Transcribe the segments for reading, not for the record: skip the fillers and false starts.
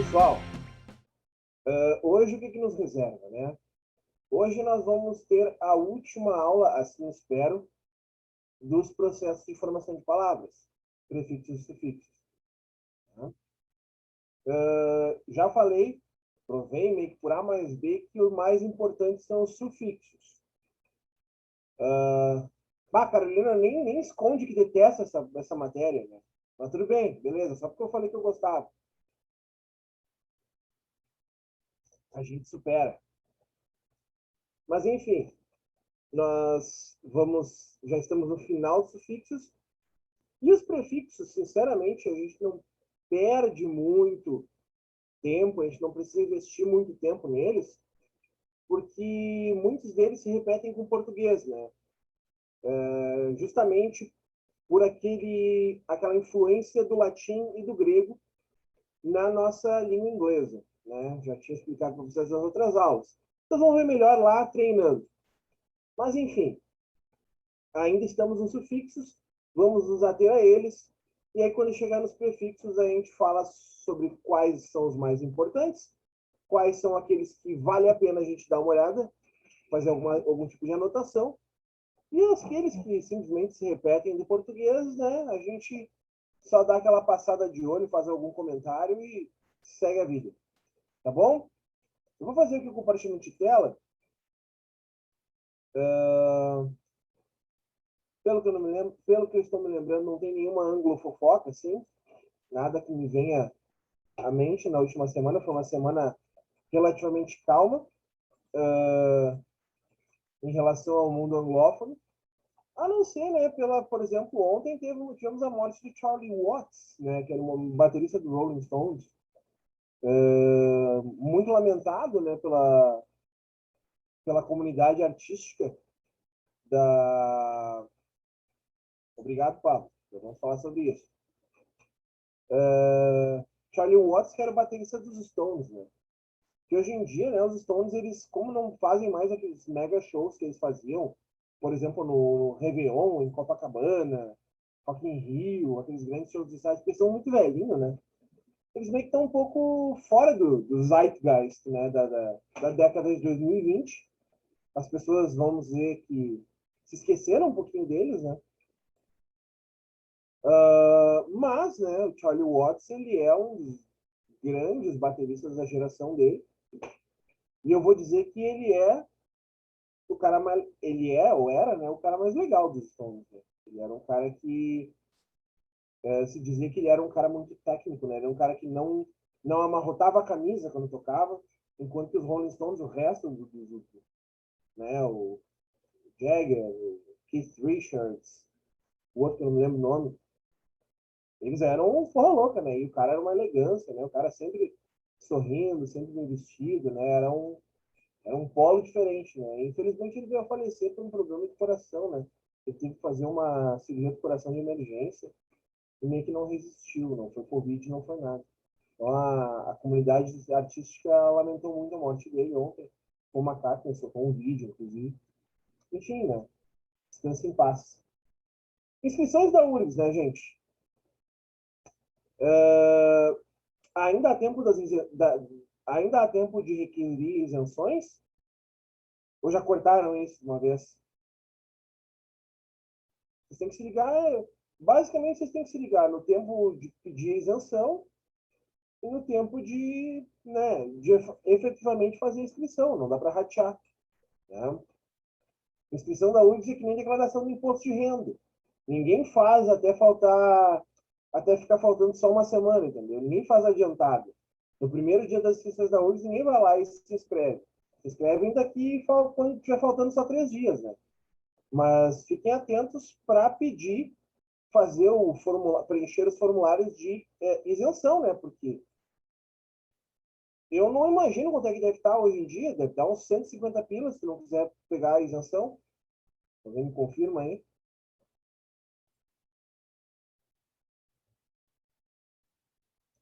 Pessoal, hoje o que nos reserva, né? Hoje nós vamos ter a última aula, assim espero, dos processos de formação de palavras, prefixos e sufixos. Tá? Já falei, provei meio que por A mais B, que o mais importante são os sufixos. Carolina nem esconde que detesta essa matéria, né? Mas tudo bem, beleza, só porque eu falei que eu gostava. A gente supera. Mas enfim, já estamos no final dos sufixos. E os prefixos, sinceramente, a gente não perde muito tempo, a gente não precisa investir muito tempo neles, porque muitos deles se repetem com o português, né? Justamente por aquela influência do latim e do grego na nossa língua inglesa, né? Já tinha explicado para vocês nas outras aulas. Então vamos ver melhor lá treinando. Mas enfim, ainda estamos nos sufixos, vamos nos ater a eles, e aí quando chegar nos prefixos a gente fala sobre quais são os mais importantes, quais são aqueles que vale a pena a gente dar uma olhada, fazer algum tipo de anotação, e aqueles que simplesmente se repetem do português, né, a gente só dá aquela passada de olho, faz algum comentário e segue a vida. Tá bom? Eu vou fazer aqui o compartilhamento de tela. Pelo que eu não me lembro, pelo que eu estou me lembrando, não tem nenhuma anglo-fofoca, assim, nada que me venha à mente na última semana. Foi uma semana relativamente calma em relação ao mundo anglófono. A não ser, né, por exemplo, ontem tivemos a morte de Charlie Watts, né, que era um baterista do Rolling Stones. Muito lamentado, né, pela comunidade artística da... Obrigado, Pablo. Vamos falar sobre isso. Charlie Watts, que era o baterista dos Stones, né? Que hoje em dia, né, os Stones, eles, como não fazem mais aqueles mega shows que eles faziam, por exemplo, no Réveillon, em Copacabana, Rock in Rio, aqueles grandes shows de estádio, porque são muito velhinhos, né? Eles meio que estão um pouco fora do zeitgeist, né, da década de 2020. As pessoas, vamos dizer que se esqueceram um pouquinho deles, né? Mas, né, o Charlie Watts, ele é um dos grandes bateristas da geração dele. E eu vou dizer que ele é o cara mais, ele é ou era, né, o cara mais legal dos Stones, né? Ele era um cara que se dizia que ele era um cara muito técnico, né? Ele era um cara que não amarrotava a camisa quando tocava, enquanto que os Rolling Stones, o resto né, o Jagger, o Keith Richards, o outro que eu não me lembro o nome, eles eram um porra louca, né? E o cara era uma elegância, né? O cara sempre sorrindo, sempre bem vestido, né? Era um polo diferente, né? Infelizmente ele veio a falecer por um problema de coração, né? Ele teve que fazer uma cirurgia de coração de emergência e meio que não resistiu, não foi Covid, não foi nada. Então a comunidade artística lamentou muito a morte dele ontem. O McCartney soltou um vídeo, inclusive. Enfim, né? Descanse em paz. Inscrições da URGS, né, gente? Ainda há tempo ainda há tempo de requerir isenções? Ou já cortaram isso de uma vez? Vocês têm que se ligar, basicamente vocês têm que se ligar no tempo de pedir isenção e no tempo de, né, de efetivamente fazer a inscrição, não dá para ratear. Né? Inscrição da URGS é que nem declaração do imposto de renda. Ninguém faz até ficar faltando só uma semana, entendeu? Ninguém faz adiantado. No primeiro dia das inscrições da URGS, ninguém vai lá e se inscreve. Se inscrevem daqui quando estiver faltando só 3 dias, né? Mas fiquem atentos para pedir, preencher os formulários de isenção, né? Porque eu não imagino quanto é que deve estar hoje em dia, deve dar uns 150 pilas se não quiser pegar a isenção. Alguém me confirma aí?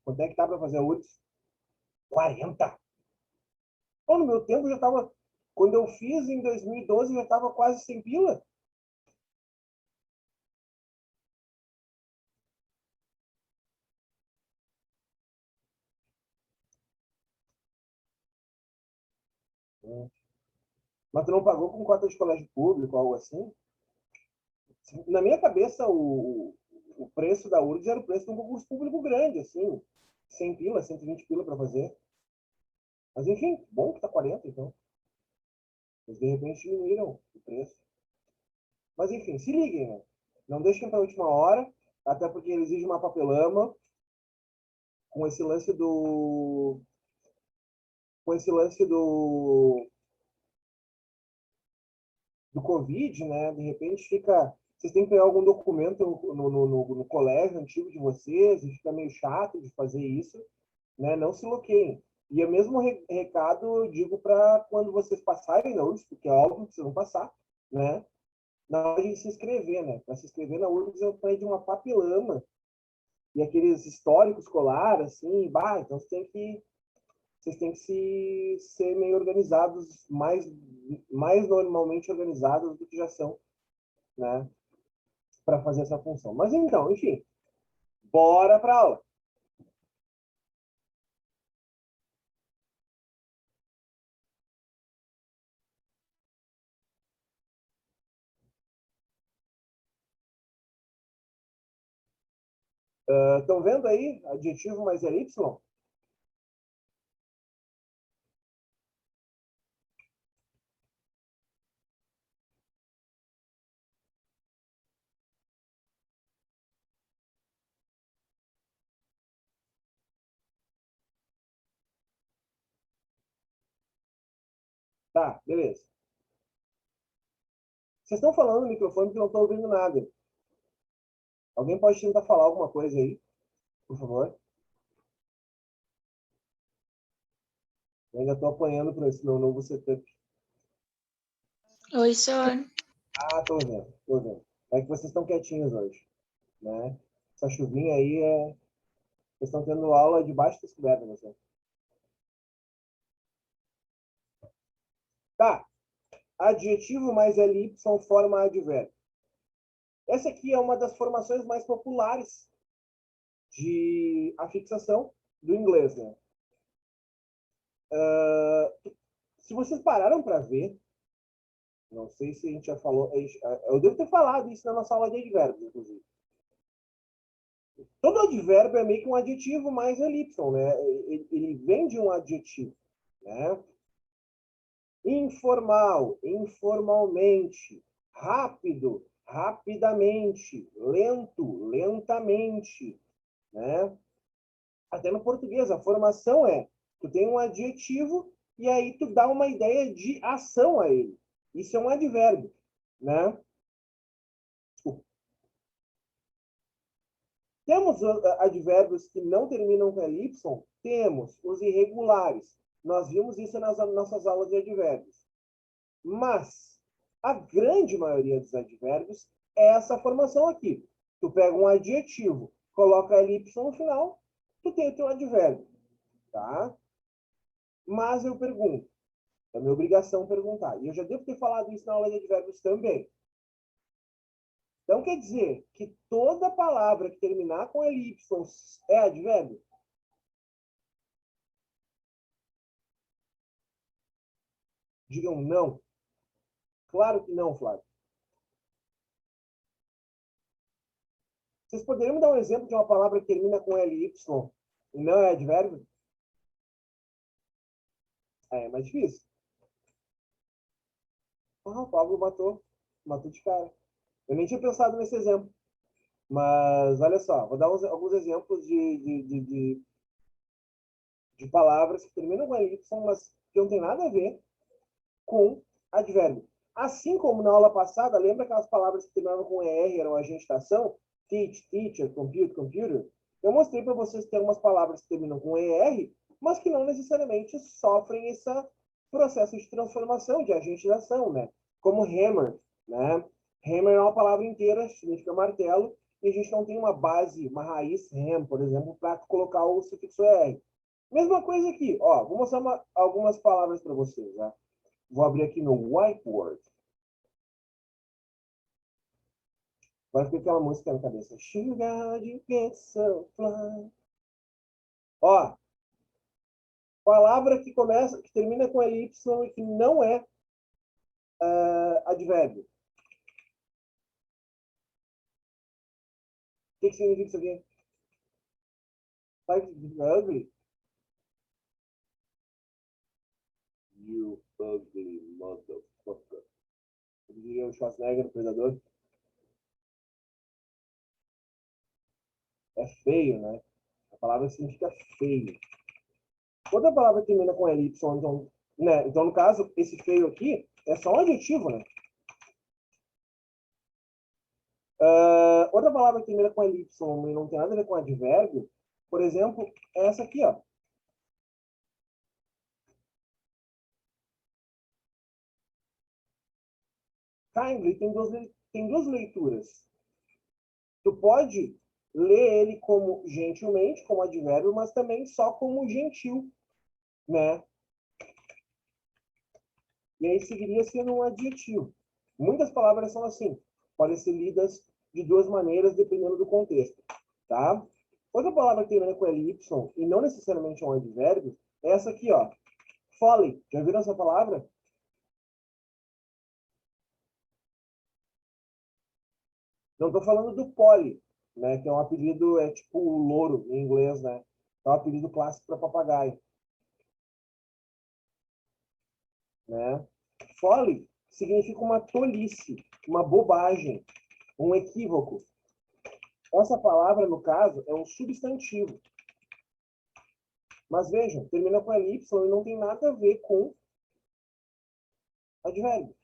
Quanto é que tá para fazer a URGS? 40. Pô, no meu tempo já estava. Quando eu fiz em 2012, já estava quase 100 pila. Mas tu não pagou com cota de colégio público, algo assim? Na minha cabeça, o preço da URGS era o preço de um concurso público grande, assim. 100 pila, 120 pila para fazer. Mas enfim, bom que tá 40, então. Eles de repente diminuíram o preço. Mas enfim, se liguem, né? Não deixem para a última hora, até porque ele exige uma papelama com esse lance do. Com esse lance do Covid, né? De repente fica. Vocês têm que pegar algum documento no colégio antigo de vocês, e fica meio chato de fazer isso, né? Não se bloqueiem. E o mesmo recado eu digo para quando vocês passarem na URGS, porque é óbvio que vocês vão passar, né? Na hora de se inscrever, né? Para se inscrever na URGS eu pedi uma papelama e aqueles históricos escolar, assim, bah, então vocês têm que ser meio organizados, mais normalmente organizados do que já são, né? Para fazer essa função. Mas então, enfim, bora para aula. Estão vendo aí? Adjetivo mais LY? Tá, beleza. Vocês estão falando no microfone que eu não estou ouvindo nada. Alguém pode tentar falar alguma coisa aí, por favor? Eu ainda estou apanhando para esse meu novo setup. Oi, senhor. Ah, tô vendo, tô vendo. É que vocês estão quietinhos hoje, né? Essa chuvinha aí é. Vocês estão tendo aula debaixo das cobertas, você. Tá. Adjetivo mais LY forma advérbio. Essa aqui é uma das formações mais populares de afixação do inglês, né? Se vocês pararam para ver, não sei se a gente já falou, eu devo ter falado isso na nossa aula de advérbios, inclusive. Todo advérbio é meio que um adjetivo mais elipson, né? Ele vem de um adjetivo, né? Informal, informalmente, rápido, rapidamente, lento, lentamente, né? Até no português, a formação é, tu tem um adjetivo e aí tu dá uma ideia de ação a ele. Isso é um advérbio, né? Temos advérbios que não terminam com y? Temos os irregulares. Nós vimos isso nas nossas aulas de advérbios. Mas a grande maioria dos advérbios é essa formação aqui. Tu pega um adjetivo, coloca ly no final, tu tem o teu advérbio, tá? Mas eu pergunto, é minha obrigação perguntar. E eu já devo ter falado isso na aula de advérbios também. Então quer dizer que toda palavra que terminar com ly é advérbio? Digam não. Claro que não, Flávio. Vocês poderiam me dar um exemplo de uma palavra que termina com ly e não é advérbio? É mais difícil. Ah, o Pablo matou de cara. Eu nem tinha pensado nesse exemplo. Mas olha só, vou dar alguns exemplos de palavras que terminam com ly, mas que não tem nada a ver com advérbio. Assim como na aula passada, lembra aquelas palavras que terminavam com ER, eram agente da ação? Teach, teacher, compute, computer. Eu mostrei para vocês que tem algumas palavras que terminam com ER, mas que não necessariamente sofrem esse processo de transformação de agente da ação, né? Como hammer, né? Hammer é uma palavra inteira, significa martelo, e a gente não tem uma base, uma raiz ham, por exemplo, para colocar o sufixo ER. Mesma coisa aqui, ó, vou mostrar algumas palavras para vocês, né? Vou abrir aqui no whiteboard. Vai ficar aquela música na cabeça. Sugar, you get so fly. Ó, Palavra que começa, que termina com ly e que não é advérbio. O que significa isso aqui? Ugly. You ugly motherfucker. Eu diria o Schwarzenegger, o predador. É feio, né? A palavra significa feio. Outra palavra que termina com ly, então, né? Então, no caso, esse feio aqui é só um adjetivo, né? Outra palavra que termina com ly e não tem nada a ver com advérbio, por exemplo, é essa aqui, ó. Kindly tem duas leituras. Tu pode ler ele como gentilmente, como advérbio, mas também só como gentil, né? E aí seguiria sendo um adjetivo. Muitas palavras são assim, podem ser lidas de duas maneiras, dependendo do contexto, tá? Outra palavra que termina com ly e não necessariamente é um advérbio é essa aqui, ó. Folly. Já viram essa palavra? Não estou falando do Polly, né? Que é um apelido, é tipo o louro em inglês, né? É um apelido clássico para papagaio, né? Folly significa uma tolice, uma bobagem, um equívoco. Essa palavra, no caso, é um substantivo. Mas vejam, termina com ly e não tem nada a ver com advérbio.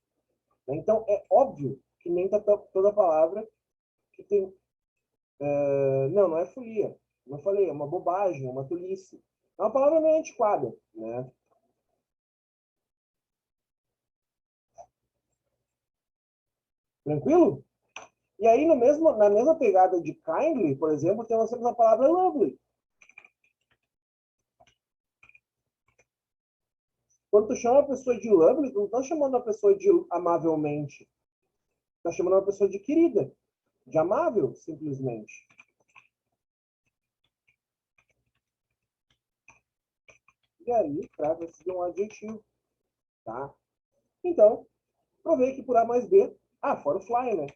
Então, é óbvio que nem toda palavra que tem... não é folia. Como eu falei, é uma bobagem, uma tolice. É uma palavra meio antiquada, né? Tranquilo? E aí, na mesma pegada de kindly, por exemplo, nós temos a palavra lovely. Quando tu chama a pessoa de lovely, tu não está chamando a pessoa de amavelmente. Está chamando a pessoa de querida, de amável, simplesmente. E aí, trata-se de um adjetivo, tá? Então, provei que por A mais B... fora o fly, né?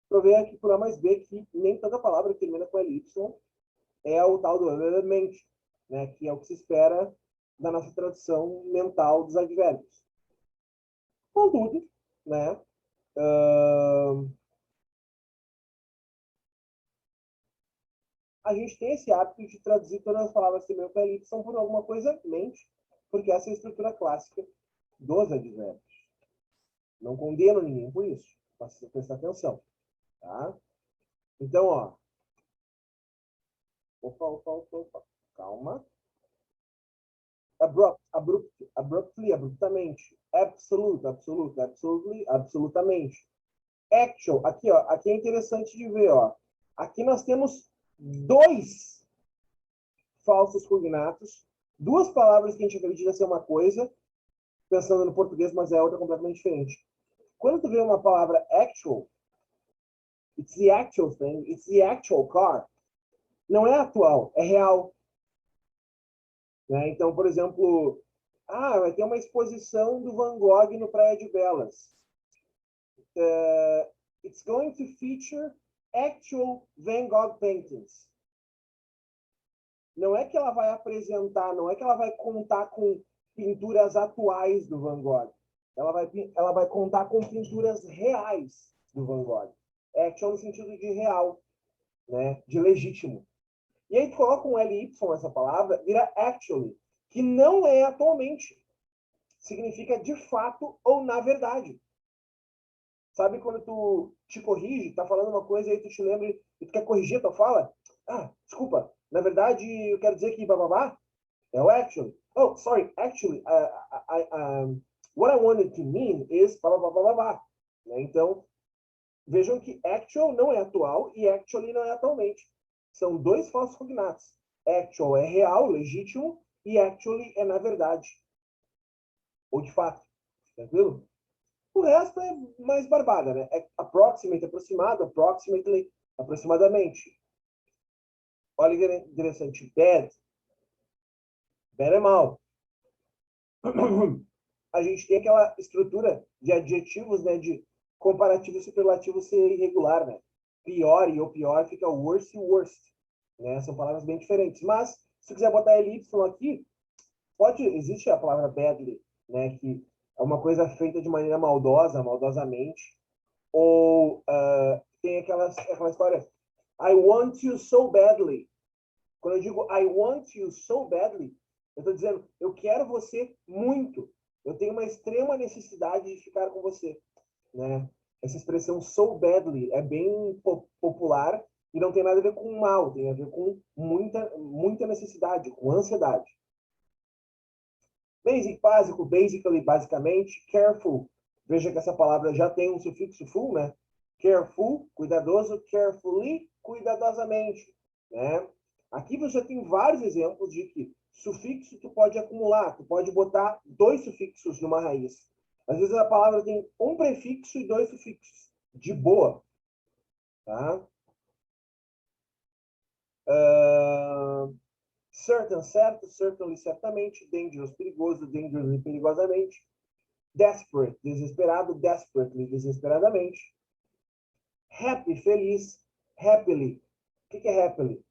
Provei aqui por A mais B que nem toda palavra que termina com ly é o tal do element, né? Que é o que se espera da nossa tradução mental dos advérbios. Contudo, né? A gente tem esse hábito de traduzir todas as palavras que terminam com ly por alguma coisa mente, porque essa é a estrutura clássica dos advérbios. Não condeno ninguém por isso. Precisa prestar atenção. Tá? Então, ó. Opa. Calma. Abruptamente. Absolutely, absolutamente. Actual, aqui, ó. Aqui é interessante de ver, ó. Aqui nós temos dois falsos cognatos, duas palavras que a gente acredita ser uma coisa, pensando no português, mas é outra completamente diferente. Quando tu vê uma palavra actual, it's the actual thing, it's the actual car, não é atual, é real. Né? Então, por exemplo, vai ter uma exposição do Van Gogh no Praia de Belas. It's going to feature actual Van Gogh paintings. Não é que ela vai apresentar, não é que ela vai contar com pinturas atuais do Van Gogh. Ela vai contar com pinturas reais do Van Gogh. Actual no sentido de real, né? De legítimo. E aí tu coloca um ly nessa palavra, vira actually, que não é atualmente. Significa de fato ou na verdade. Sabe quando tu te corrige, tá falando uma coisa e aí tu te lembra e tu quer corrigir a tua fala? Desculpa, na verdade eu quero dizer que bababá é o actually. Oh, sorry, actually, what I wanted to mean is bababá. Então, vejam que actual não é atual e actually não é atualmente. São dois falsos cognatos. Actual é real, legítimo, e actually é na verdade. Ou de fato. Tranquilo? O resto é mais barbada, né? É approximate, aproximado, approximately, aproximadamente. Olha que interessante. Bad. Bad é mal. A gente tem aquela estrutura de adjetivos, né, de comparativo e superlativo ser irregular, né? Pior e o pior fica worse e worst, né? São palavras bem diferentes. Mas, se quiser botar ely aqui, existe a palavra badly, né, que é uma coisa feita de maneira maldosa, maldosamente, ou tem aquela história, I want you so badly. Quando eu digo I want you so badly, eu estou dizendo, eu quero você muito. Eu tenho uma extrema necessidade de ficar com você, né? Essa expressão so badly é bem popular e não tem nada a ver com mal, tem a ver com muita necessidade, com ansiedade. Basic, básico, basically, basicamente. Careful, veja que essa palavra já tem um sufixo full, né? Careful, cuidadoso. Carefully, cuidadosamente, né? Aqui você tem vários exemplos de que sufixo tu pode acumular, tu pode botar dois sufixos numa raiz. Às vezes a palavra tem um prefixo e dois sufixos. De boa, tá? Certain, certo, certainly, certamente. Dangerous, perigoso, dangerously, perigosamente. Desperate, desesperado, desperately, desesperadamente. Happy, feliz, happily. O que é happily?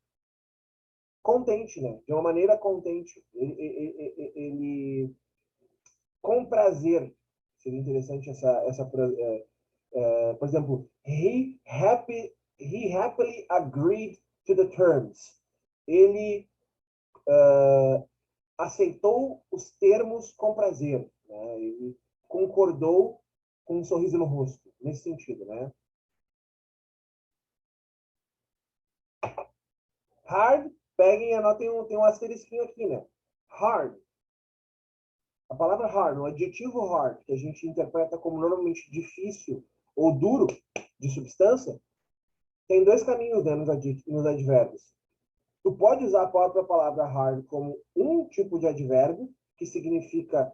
Contente, né? De uma maneira contente. Ele com prazer. Seria interessante por exemplo, he happily agreed to the terms. Ele aceitou os termos com prazer, né? Ele concordou com um sorriso no rosto, nesse sentido, né? Hard, peguem e anotem, tem um asterisquinho aqui, né? Hard. A palavra hard, o adjetivo hard, que a gente interpreta como normalmente difícil ou duro de substância, tem dois caminhos, né, nos advérbios. Tu pode usar a própria palavra hard como um tipo de advérbio, que significa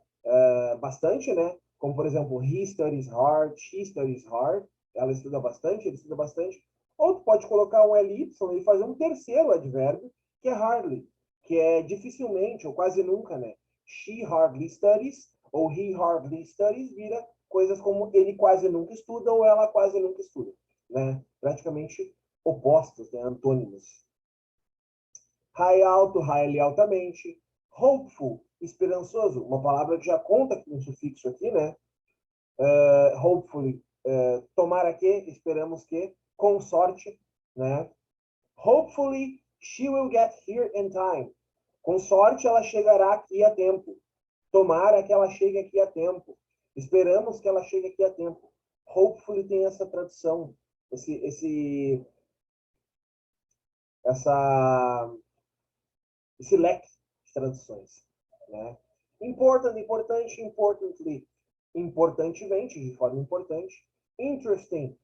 bastante, né? Como, por exemplo, he studies hard, she studies hard. Ela estuda bastante, ele estuda bastante. Ou tu pode colocar um ly e fazer um terceiro advérbio, que é hardly, que é dificilmente, ou quase nunca, né? She hardly studies, ou he hardly studies, vira coisas como ele quase nunca estuda, ou ela quase nunca estuda, né? Praticamente opostos, né? Antônimos. High alto, highly altamente. Hopeful, esperançoso, uma palavra que já conta com um sufixo aqui, né? Hopefully, tomara que, esperamos que, com sorte, né? Hopefully, she will get here in time. Com sorte, ela chegará aqui a tempo. Tomara que ela chegue aqui a tempo. Esperamos que ela chegue aqui a tempo. Hopefully tem essa tradução, essa esse leque de traduções, né? Important, importante, importantly, importantemente, de forma importante. Interesting,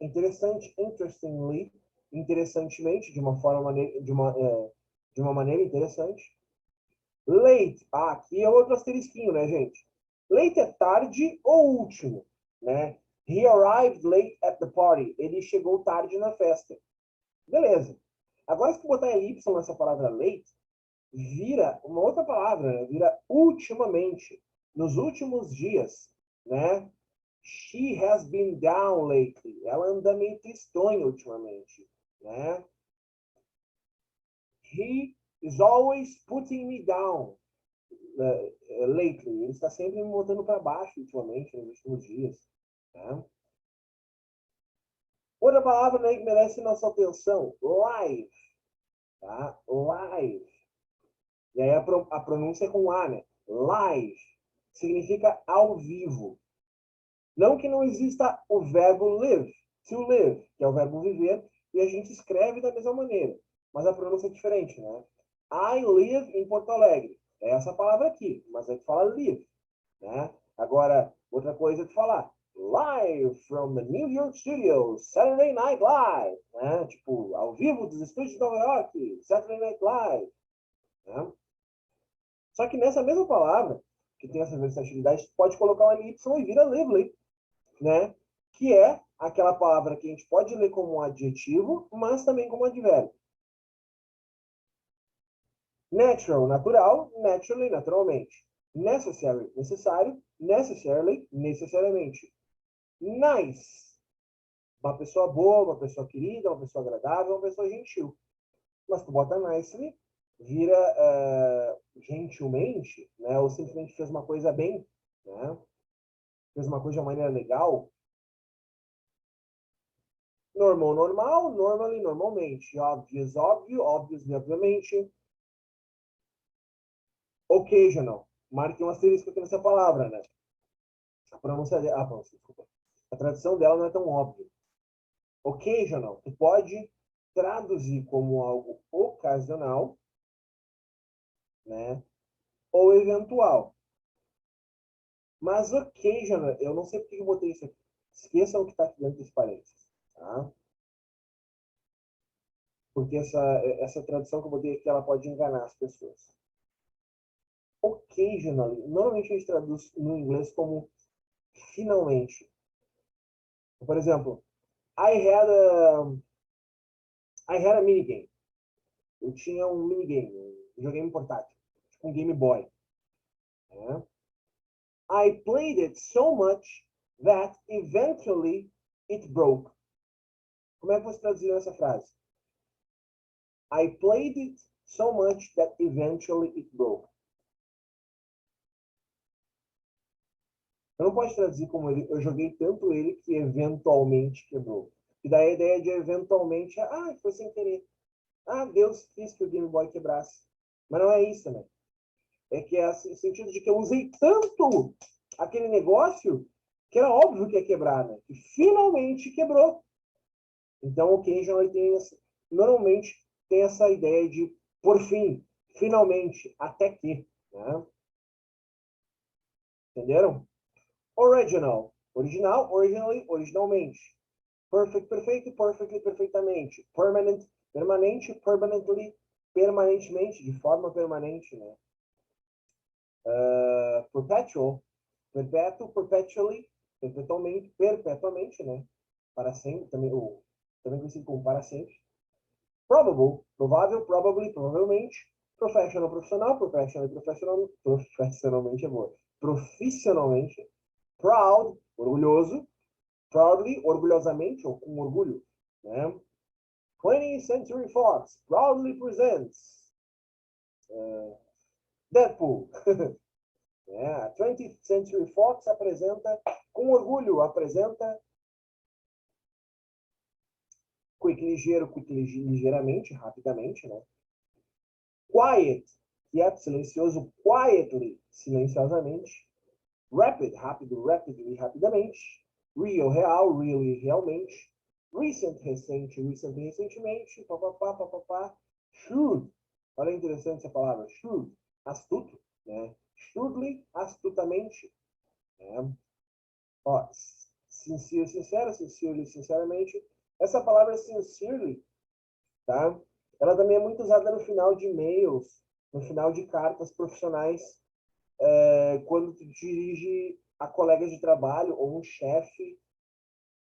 interessante, interestingly, interessantemente, de uma maneira interessante. Late, aqui é outro asterisquinho, né, gente? Late é tarde ou último, né? He arrived late at the party. Ele chegou tarde na festa. Beleza. Agora, se tu botar y nessa palavra late, vira uma outra palavra, né? Vira ultimamente, nos últimos dias, né? She has been down lately. Ela anda meio tristonha ultimamente, né? He is always putting me down lately. Ele está sempre me botando para baixo ultimamente, nos últimos dias, né? Outra palavra, né, que merece nossa atenção, live, tá? Live. E aí a pronúncia é com A, né? Live significa ao vivo. Não que não exista o verbo live, to live, que é o verbo viver, e a gente escreve da mesma maneira, mas a pronúncia é diferente, né? I live em Porto Alegre. É essa palavra aqui, mas é que fala live, né? Agora, outra coisa é de falar live from the New York Studios, Saturday Night Live, né? Tipo, ao vivo dos estúdios de Nova York, Saturday Night Live, né? Só que nessa mesma palavra, que tem essa versatilidade, pode colocar um y e vira lively, né? Que é aquela palavra que a gente pode ler como um adjetivo, mas também como advérbio. Natural, natural. Naturally, naturalmente. Necessary, necessário. Necessarily, necessariamente. Nice, uma pessoa boa, uma pessoa querida, uma pessoa agradável, uma pessoa gentil. Mas tu bota nicely, vira gentilmente, né? Ou simplesmente fez uma coisa bem, né? Fez uma coisa de uma maneira legal. Normal, normal. Normally, normalmente. Obvious, óbvio. Obviously, obviamente. Occasional. Marque um asterisco aqui nessa palavra, né? A pronúncia dela. Ah, pronúncia, desculpa. A tradução dela não é tão óbvia. Occasional. Tu pode traduzir como algo ocasional, né? Ou eventual. Mas occasional, eu não sei porque eu botei isso aqui. Esqueçam o que está aqui dentro dos parênteses, tá? Porque essa tradução que eu botei aqui, ela pode enganar as pessoas. Occasionally, normalmente a gente traduz no inglês como finalmente. Por exemplo, I had a, I had a minigame. Eu tinha um minigame, um videogame portátil, tipo um Game Boy. Né? I played it so much that eventually it broke. Como é que você traduziu essa frase? I played it so much that eventually it broke. Eu não posso traduzir como ele, eu joguei tanto ele que eventualmente quebrou. E daí a ideia de eventualmente é, foi sem querer. Deus quis que o Game Boy quebrasse. Mas não é isso, né? É que é assim, o sentido de que eu usei tanto aquele negócio que era óbvio que ia quebrar, né? E finalmente quebrou. Então o Kenji normalmente tem essa ideia de por fim, finalmente, até que, né? Entenderam? Original, original, originally, originalmente. Perfect, perfeito, perfectly, perfeitamente. Permanent, permanente, permanently, permanentemente, de forma permanente, né? Perpetual, perpétuo, perpetually, perpetualmente, perpetuamente, né? Para sempre, também conhecido como para sempre. Probable, provável, probably, provavelmente. Professional, profissional, professional, professional, profissionalmente é boa. Profissionalmente. Proud, orgulhoso. Proudly, orgulhosamente, ou com orgulho. Né? 20th Century Fox proudly presents Deadpool. 20th Century Fox apresenta, com orgulho, apresenta quick, ligeiramente, rapidamente, né? Quiet, quieto, silencioso, quietly, silenciosamente. Rapid, rápido, rapidly, rapidamente. Real, real, really, realmente. Recent, recente, recently, recentemente. Papapá, papapá. Shrewd. Olha que interessante essa palavra. Shrewd. Astuto. Né? Shrewdly, astutamente. Né? Ó, sincero, sincero, sincerely, sinceramente. Essa palavra sincerely, tá? Ela também é muito usada no final de e-mails, no final de cartas profissionais, quando tu dirige a colegas de trabalho ou um chefe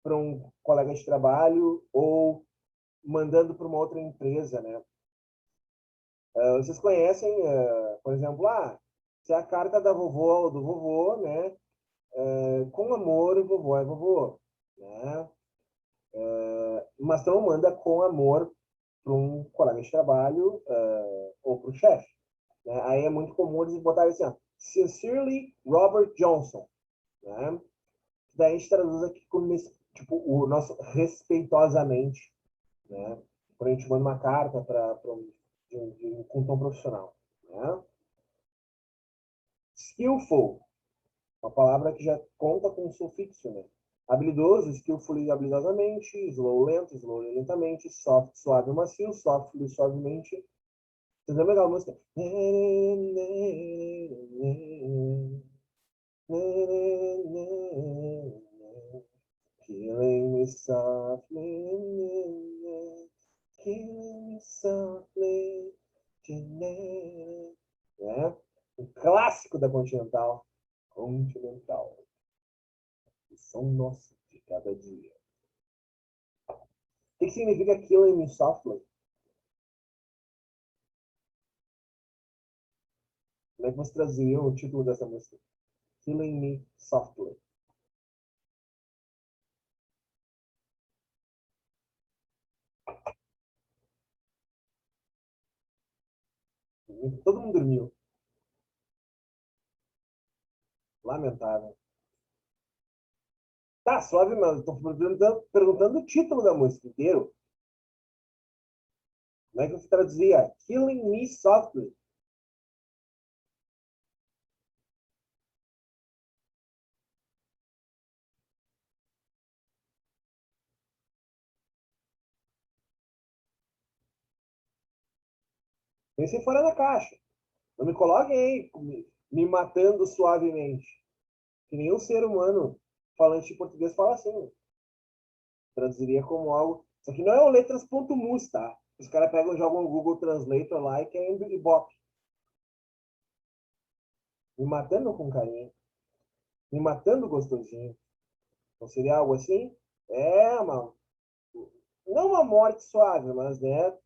para um colega de trabalho ou mandando para uma outra empresa, né? Vocês conhecem, por exemplo, se é a carta da vovó ou do vovô, né? Com amor, o vovô é vovô, né? Mas tu não manda com amor para um colega de trabalho ou para o chefe. Né? Aí é muito comum eles botarem assim, ó, Sincerely Robert Johnson. Né? Daí a gente traduz aqui como tipo, o nosso respeitosamente, né? Quando a gente manda uma carta com um tom profissional. Né? Skillful, uma palavra que já conta com um sufixo, né? Habilidoso, skillfully, habilidosamente, slow, lento, slowly, lentamente, soft, suave, macio, softly, suavemente. Você lembra aquela música? Killing me softly, killing me softly, né? Um clássico da Continental. Continental. O som nosso de cada dia. O que significa killing me softly? Como é que você traduziria o título dessa música? Killing Me Softly. Todo mundo dormiu. Lamentável. Tá, suave, mano. Tô perguntando o título da música inteiro. Como é que você traduzia? Killing Me Softly. Pensei fora da caixa. Não me coloquem aí me matando suavemente. Que nenhum ser humano falante de português fala assim. Traduziria como algo. Isso aqui não é o letras.mus, tá? Os caras pegam, jogam o Google Translator lá e querem Ibope. Me matando com carinho. Me matando gostosinho. Não seria algo assim? É, mano. Não uma morte suave, mas, né?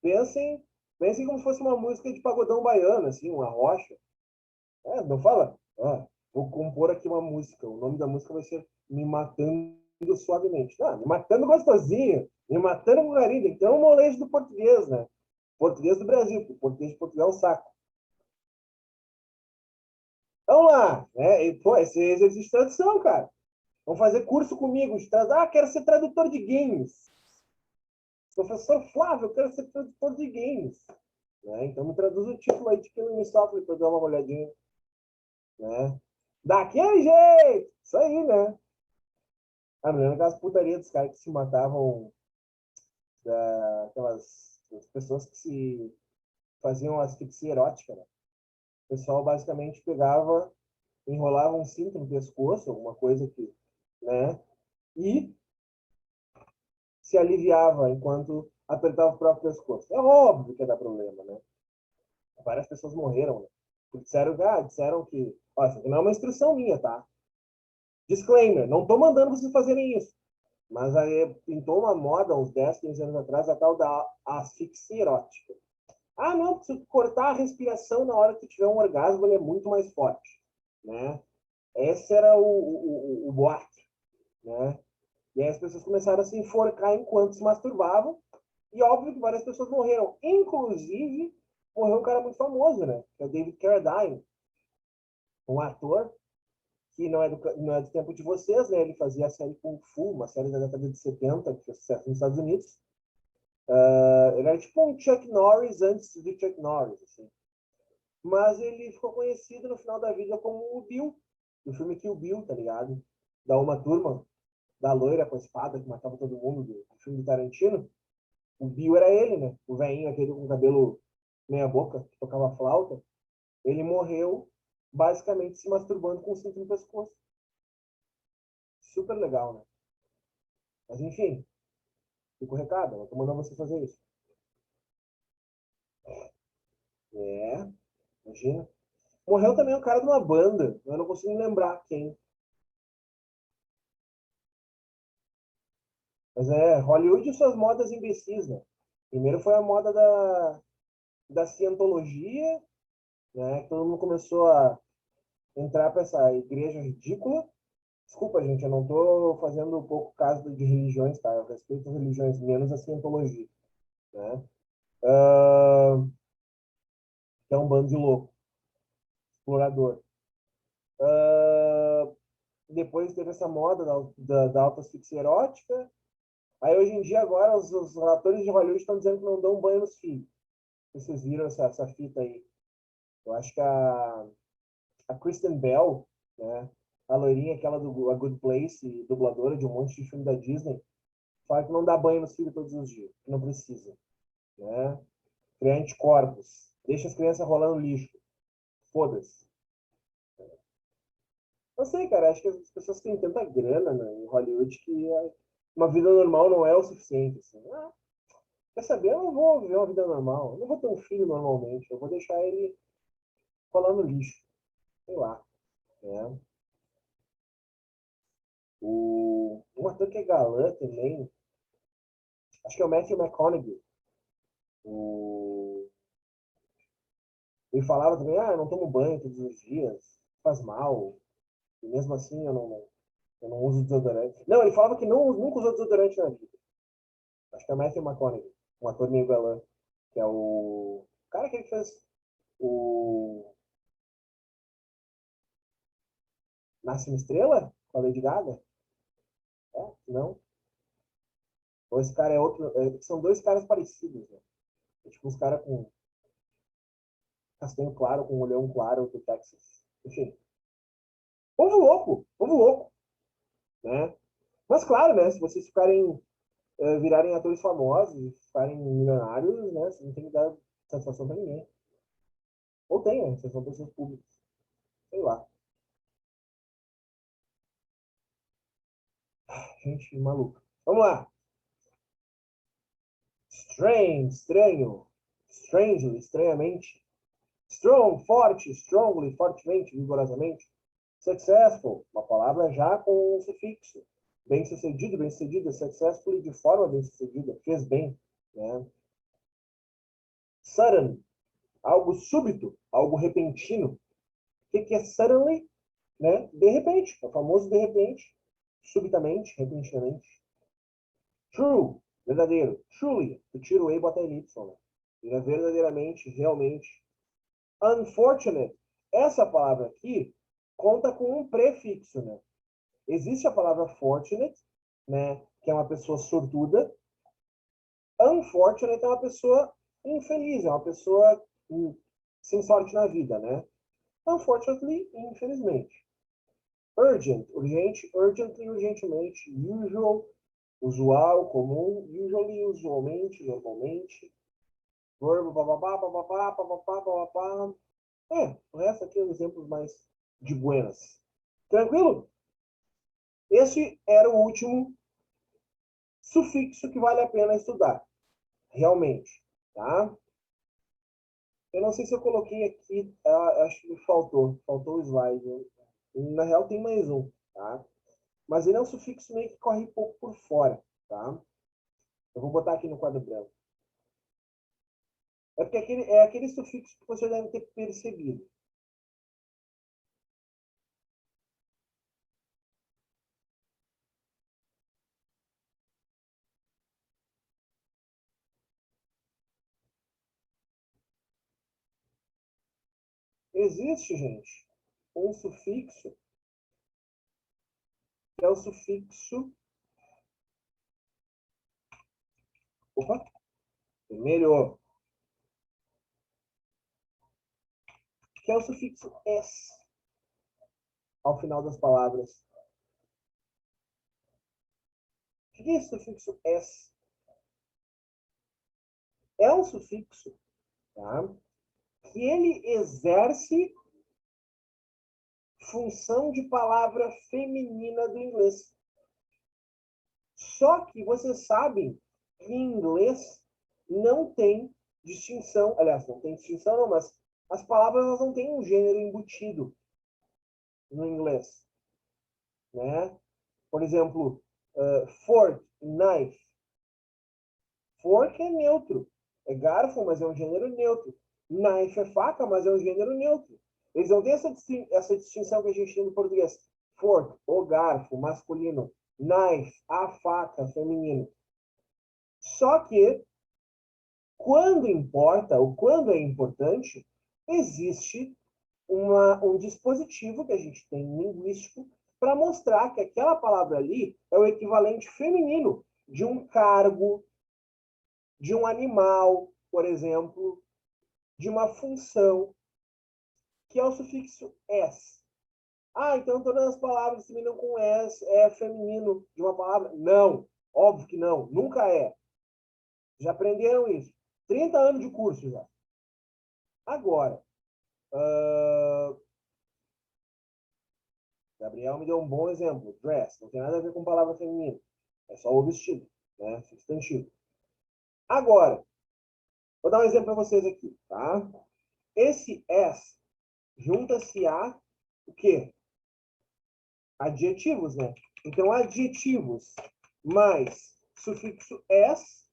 Pensem, pensem como se fosse uma música de pagodão baiano, assim, uma rocha. É, não fala? Ah, vou compor aqui uma música. O nome da música vai ser Me Matando Suavemente. Não, me matando gostosinho, me matando com carinho. Então, é um molejo do português, né? Português do Brasil, porque português de Portugal é um saco. Vamos lá, né? E, pô, esse exercício de tradução, cara. Vamos fazer curso comigo. Quero ser tradutor de games. Professor Flávio, eu quero ser tradutor de games. Né? Então, me traduz o título aí de Killing Me Softly para eu dar uma olhadinha. Né? Daquele jeito! Isso aí, né? Ah, me lembro aquelas putarias dos caras que se matavam, aquelas pessoas que se faziam asfixia erótica, né? O pessoal basicamente pegava, enrolava um cinto no pescoço, alguma coisa que, né? E se aliviava enquanto apertava o próprio pescoço. É óbvio que ia dar problema, né? Várias pessoas morreram, né? Disseram que, ó, isso aqui não é uma instrução minha, tá? Disclaimer, não tô mandando vocês fazerem isso. Mas aí pintou uma moda uns 10, 15 anos atrás, a tal da asfixia erótica. Ah, não, se tu cortar a respiração na hora que tu tiver um orgasmo, ele é muito mais forte, né? Esse era o boato, né? E aí as pessoas começaram a se enforcar enquanto se masturbavam, e óbvio que várias pessoas morreram. Inclusive, morreu um cara muito famoso, né? Que é o David Carradine, um ator que não é do tempo de vocês, né? Ele fazia a série Kung Fu, uma série da década de 70, que fez sucesso nos Estados Unidos. Ele era tipo um Chuck Norris antes do Chuck Norris, assim. Mas ele ficou conhecido no final da vida como o Bill, do filme Kill Bill, tá ligado? Da Uma Turma, da loira com a espada que matava todo mundo, do filme do Tarantino. O Bill era ele, né? O velhinho aquele com o cabelo meia boca, que tocava flauta. Ele morreu basicamente se masturbando com o cinto no pescoço. Super legal, né? Mas enfim, fica o recado, eu tô mandando você fazer isso. É, imagina. Morreu também um cara de uma banda, eu não consigo lembrar quem. Mas é, Hollywood e suas modas imbecis, né? Primeiro foi a moda da cientologia, né? Que todo mundo começou a entrar para essa igreja ridícula. Desculpa, gente, eu não estou fazendo pouco caso de religiões, tá? Eu respeito as religiões, menos a cientologia, né? Que é um bando de louco, explorador. Depois teve essa moda da autoasfixia erótica. Aí hoje em dia, agora, os relatores de Hollywood estão dizendo que não dão banho nos filhos. Vocês viram essa fita aí? Eu acho que a Kristen Bell, né? A loirinha, aquela do A Good Place, dubladora de um monte de filme da Disney, fala que não dá banho nos filhos todos os dias, que não precisa, né? Criar anticorpos, deixa as crianças rolando lixo, foda-se. Não sei, cara, acho que as pessoas têm tanta grana, né, em Hollywood que uma vida normal não é o suficiente. Assim. Quer saber? Eu não vou viver uma vida normal, eu não vou ter um filho normalmente, eu vou deixar ele rolando lixo, sei lá. Né? Um ator que é galã também, acho que é o Matthew McConaughey. O, Ele falava também, eu não tomo banho todos os dias, faz mal, e mesmo assim eu não uso desodorante. Não, ele falava que nunca usou desodorante na vida. Acho que é o Matthew McConaughey, um ator meio galã, que é o cara que fez o Nasce uma Estrela, com a Lady Gaga. É? Não? Ou esse cara é outro. São dois caras parecidos, né? É tipo uns caras com castanho claro, com olhão claro do Texas. Enfim. Povo louco, né? Mas claro, né? Se vocês ficarem, virarem atores famosos, ficarem milionários, né? Você não tem que dar satisfação pra ninguém. Ou tem, né? Vocês são pessoas públicas. Sei lá. Gente maluca. Vamos lá. Strange, estranho. Strangely, estranhamente. Strong, forte, strongly, fortemente, vigorosamente. Successful, uma palavra já com um sufixo. Bem-sucedido, bem-sucedida, successfully, de forma bem-sucedida, fez bem. Né? Sudden, algo súbito, algo repentino. O que é suddenly? Né? De repente, é o famoso de repente, subitamente, repentinamente. True, verdadeiro. Truly, tu tira o E e bota Y. Né? Verdadeiramente, realmente. Unfortunate, essa palavra aqui conta com um prefixo, né? Existe a palavra fortunate, né? Que é uma pessoa sortuda. Unfortunate é uma pessoa infeliz, é uma pessoa sem sorte na vida, né? Unfortunately, infelizmente. Urgent, urgente, urgently, urgentemente. Usual, usual, comum. Usually, usualmente, normalmente. Verbo, bababá, bababá, bababá, bababá. O resto aqui é exemplos mais de buenas. Tranquilo? Esse era o último sufixo que vale a pena estudar, realmente, tá? Eu não sei se eu coloquei aqui, acho que faltou o slide. Na real tem mais um, tá? Mas ele é um sufixo meio que corre um pouco por fora, tá? Eu vou botar aqui no quadro branco. É porque é aquele sufixo que você deve ter percebido. Existe, gente, um sufixo que é o sufixo. Opa, melhorou. Que é o sufixo s ao final das palavras. O que é esse sufixo s? É um sufixo, tá? Que ele exerce função de palavra feminina do inglês. Só que vocês sabem que em inglês não tem distinção, aliás, não tem distinção não, mas as palavras elas não têm um gênero embutido no inglês, né? Por exemplo, fork, knife. Fork é neutro, é garfo, mas é um gênero neutro. Knife é faca, mas é um gênero neutro. Eles não têm essa distinção que a gente tem no português. Fork, o garfo, masculino. Knife, a faca, feminino. Só que, quando importa, ou quando é importante, existe um dispositivo que a gente tem linguístico para mostrar que aquela palavra ali é o equivalente feminino de um cargo, de um animal, por exemplo, de uma função, que é o sufixo s. Então todas as palavras que terminam com s é feminino de uma palavra? Não, óbvio que não, nunca é. Já aprenderam isso. 30 anos de curso já. Agora, Gabriel me deu um bom exemplo. Dress, não tem nada a ver com palavra feminina. É só o vestido, né? Substantivo. Agora, vou dar um exemplo para vocês aqui, tá? Esse s junta-se a o quê? Adjetivos, né? Então, adjetivos mais sufixo s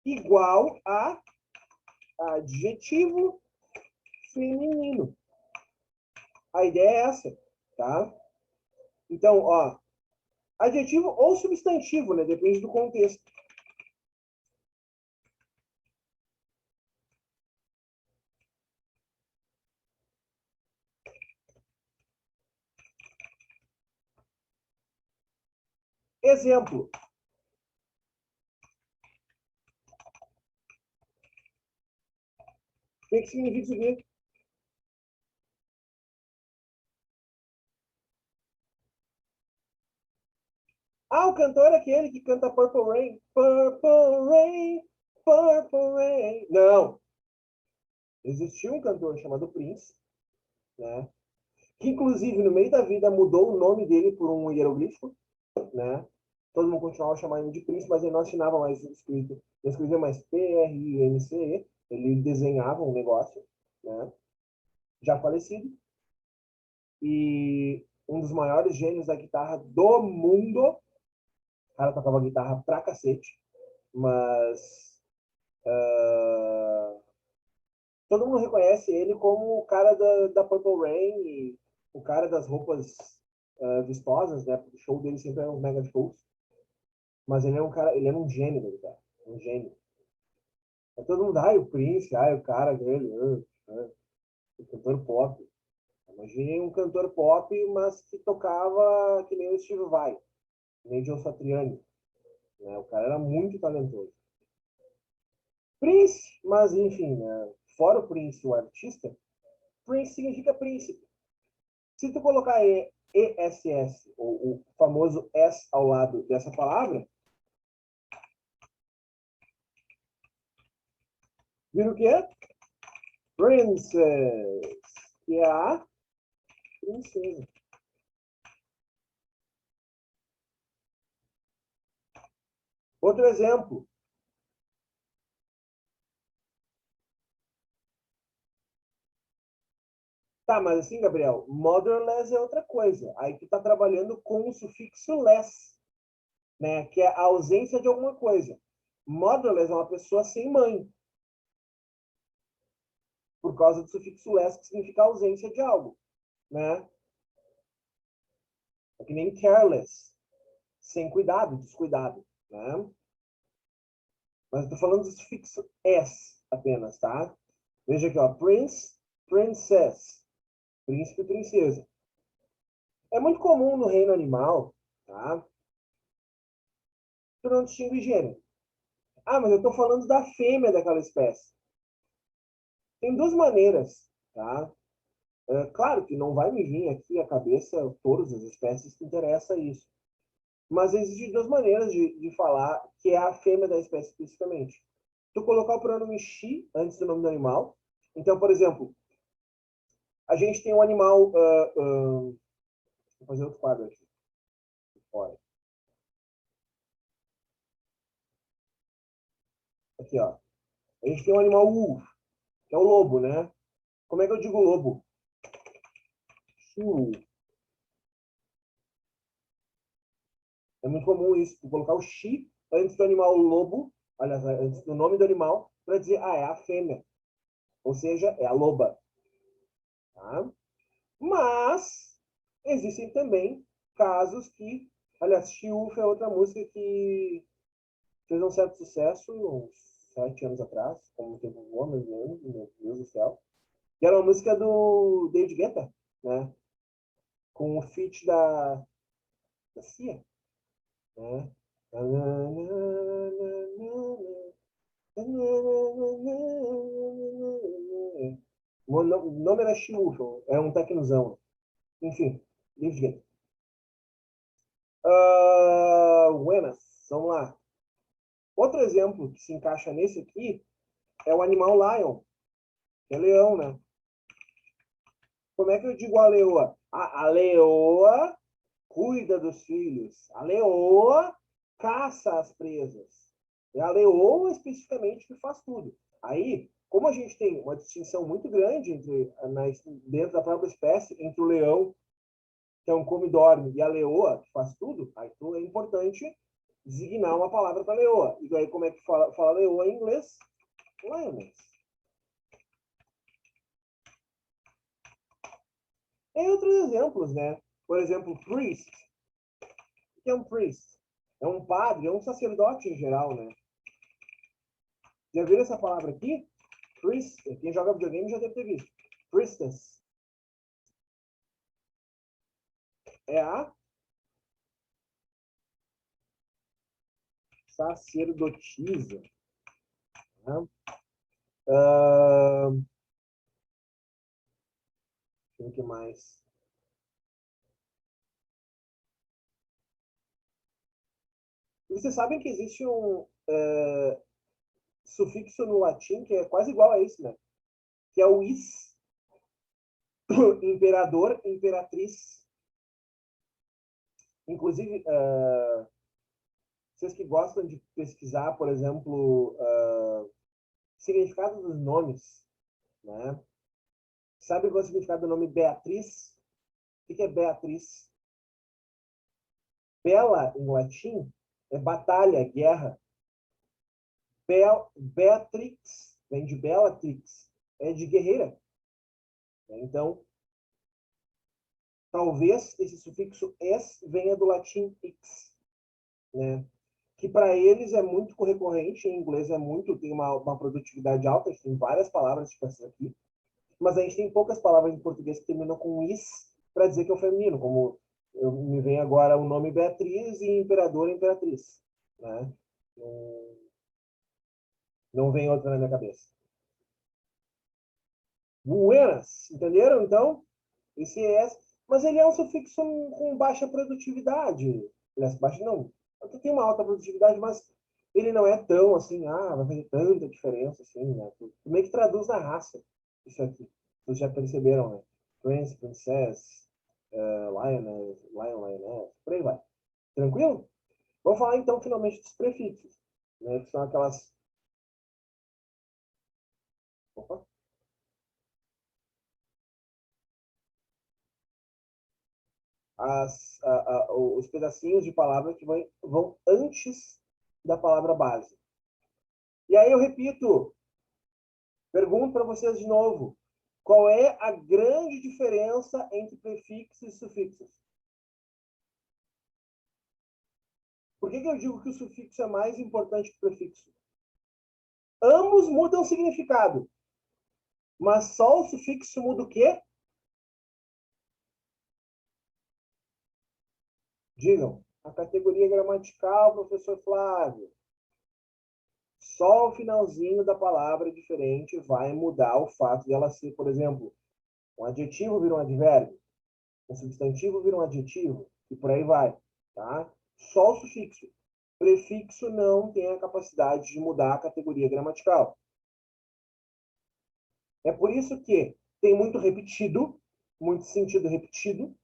igual a adjetivo feminino. A ideia é essa, tá? Então, ó, adjetivo ou substantivo, né? Depende do contexto. Exemplo. O que significa isso aqui? Ah, o cantor é aquele que canta Purple Rain. Purple Rain, Purple Rain. Não. Existiu um cantor chamado Prince, né? Que, inclusive, no meio da vida, mudou o nome dele por um hieroglifo, né? Todo mundo continuava chamando de Prince, mas ele não assinava mais escrito. Ele escrevia mais Prince. Ele desenhava um negócio, né? Já falecido. E um dos maiores gênios da guitarra do mundo. O cara tocava guitarra pra cacete, mas todo mundo reconhece ele como o cara da Purple Rain e o cara das roupas vistosas, né? Porque o show dele sempre era um mega shows. Mas ele é um cara, ele era um gênio da guitarra, um gênio. Aí todo mundo, o Prince, o cara dele, o cantor pop. Imagine um cantor pop, mas que tocava que nem o Steve Vai, que nem o John Satriani. Né? O cara era muito talentoso. Prince, mas enfim, né? Fora o Prince, o artista, Prince significa príncipe. Se tu colocar ESS, ou o famoso S ao lado dessa palavra, vira o quê? Princess, que é a princesa. Outro exemplo. Tá, mas assim, Gabriel, motherless é outra coisa. Aí tu tá trabalhando com o sufixo less, né? Que é a ausência de alguma coisa. Motherless é uma pessoa sem mãe. Por causa do sufixo less, que significa ausência de algo, né? É que nem careless, sem cuidado, descuidado, né? Mas eu tô falando do sufixo s apenas, tá? Veja aqui, ó, prince, princess, príncipe e princesa. É muito comum no reino animal, tá? Tu não distingue gênero. Ah, mas eu tô falando da fêmea daquela espécie. Tem duas maneiras, tá? Claro que não vai me vir aqui à cabeça todas as espécies que interessa isso. Mas existem duas maneiras de falar que é a fêmea da espécie especificamente. Tu colocar o pronome she antes do nome do animal. Então, por exemplo, a gente tem um animal. Vou fazer outro quadro aqui. Fora. Aqui, ó. A gente tem um animal wolf, que é o lobo, né? Como é que eu digo lobo? She. É muito comum isso, tu colocar o she antes do animal lobo, aliás, antes do nome do animal, para dizer, é a fêmea. Ou seja, é a loba. Tá? Mas existem também casos que, aliás, She-Wolf é outra música que fez um certo sucesso uns 7 anos atrás, como o tempo voa, meu Deus do céu. Que era uma música do David Guetta, né? Com o feat da Cia, né? O nome era She-Wolf, é um tecnozão. Enfim, David Guetta. Buenas, vamos lá. Outro exemplo que se encaixa nesse aqui é o animal lion, que é leão, né? Como é que eu digo a leoa? A leoa cuida dos filhos. A leoa caça as presas. É a leoa especificamente que faz tudo. Aí, como a gente tem uma distinção muito grande dentro da própria espécie entre o leão, que é um come-dorme, e a leoa, que faz tudo, aí é importante designar uma palavra para leoa. E aí, como é que fala leoa em inglês? Lioness. Tem outros exemplos, né? Por exemplo, priest. O que é um priest? É um padre, é um sacerdote em geral, né? Já viram essa palavra aqui? Priest. Quem joga videogame já deve ter visto. Priestess. É a sacerdotisa. Né? O que mais? E vocês sabem que existe um sufixo no latim que é quase igual a esse, né? Que é o is, imperador, imperatriz. Inclusive, vocês que gostam de pesquisar, por exemplo, significado dos nomes, né? Sabe qual é o significado do nome Beatriz? O que é Beatriz? Bela, em latim, é batalha, guerra. Beatrix, vem de Bellatrix, é de guerreira. Então, talvez esse sufixo es venha do latim ix, né? Que para eles é muito recorrente, em inglês é muito, tem uma produtividade alta, a gente tem várias palavras tipo essas aqui, mas a gente tem poucas palavras em português que terminam com is para dizer que é o feminino, como me vem agora o nome Beatriz e imperador e imperatriz, né? Não, não vem outra na minha cabeça. Buenas, entenderam? Então, esse é, mas ele é um sufixo com baixa produtividade. Aliás, baixa não, até tem uma alta produtividade, mas ele não é tão assim, vai fazer tanta diferença assim, né? Meio que traduz na raça isso aqui. Vocês já perceberam, né? Prince, Princess, Lioness, Lioness, por aí vai. Tranquilo? Vamos falar então finalmente dos prefixos, né? Que são aquelas. Opa. Os pedacinhos de palavra que vão antes da palavra base. E aí eu repito, pergunto para vocês de novo. Qual é a grande diferença entre prefixos e sufixos? Por que eu digo que o sufixo é mais importante que o prefixo? Ambos mudam significado, mas só o sufixo muda o quê? Digam. A categoria gramatical, professor Flávio. Só o finalzinho da palavra diferente vai mudar o fato de ela ser, por exemplo, um adjetivo vira um advérbio, um substantivo vira um adjetivo, e por aí vai. Tá? Só o sufixo. Prefixo não tem a capacidade de mudar a categoria gramatical. É por isso que tem muito repetido, muito sentido repetido,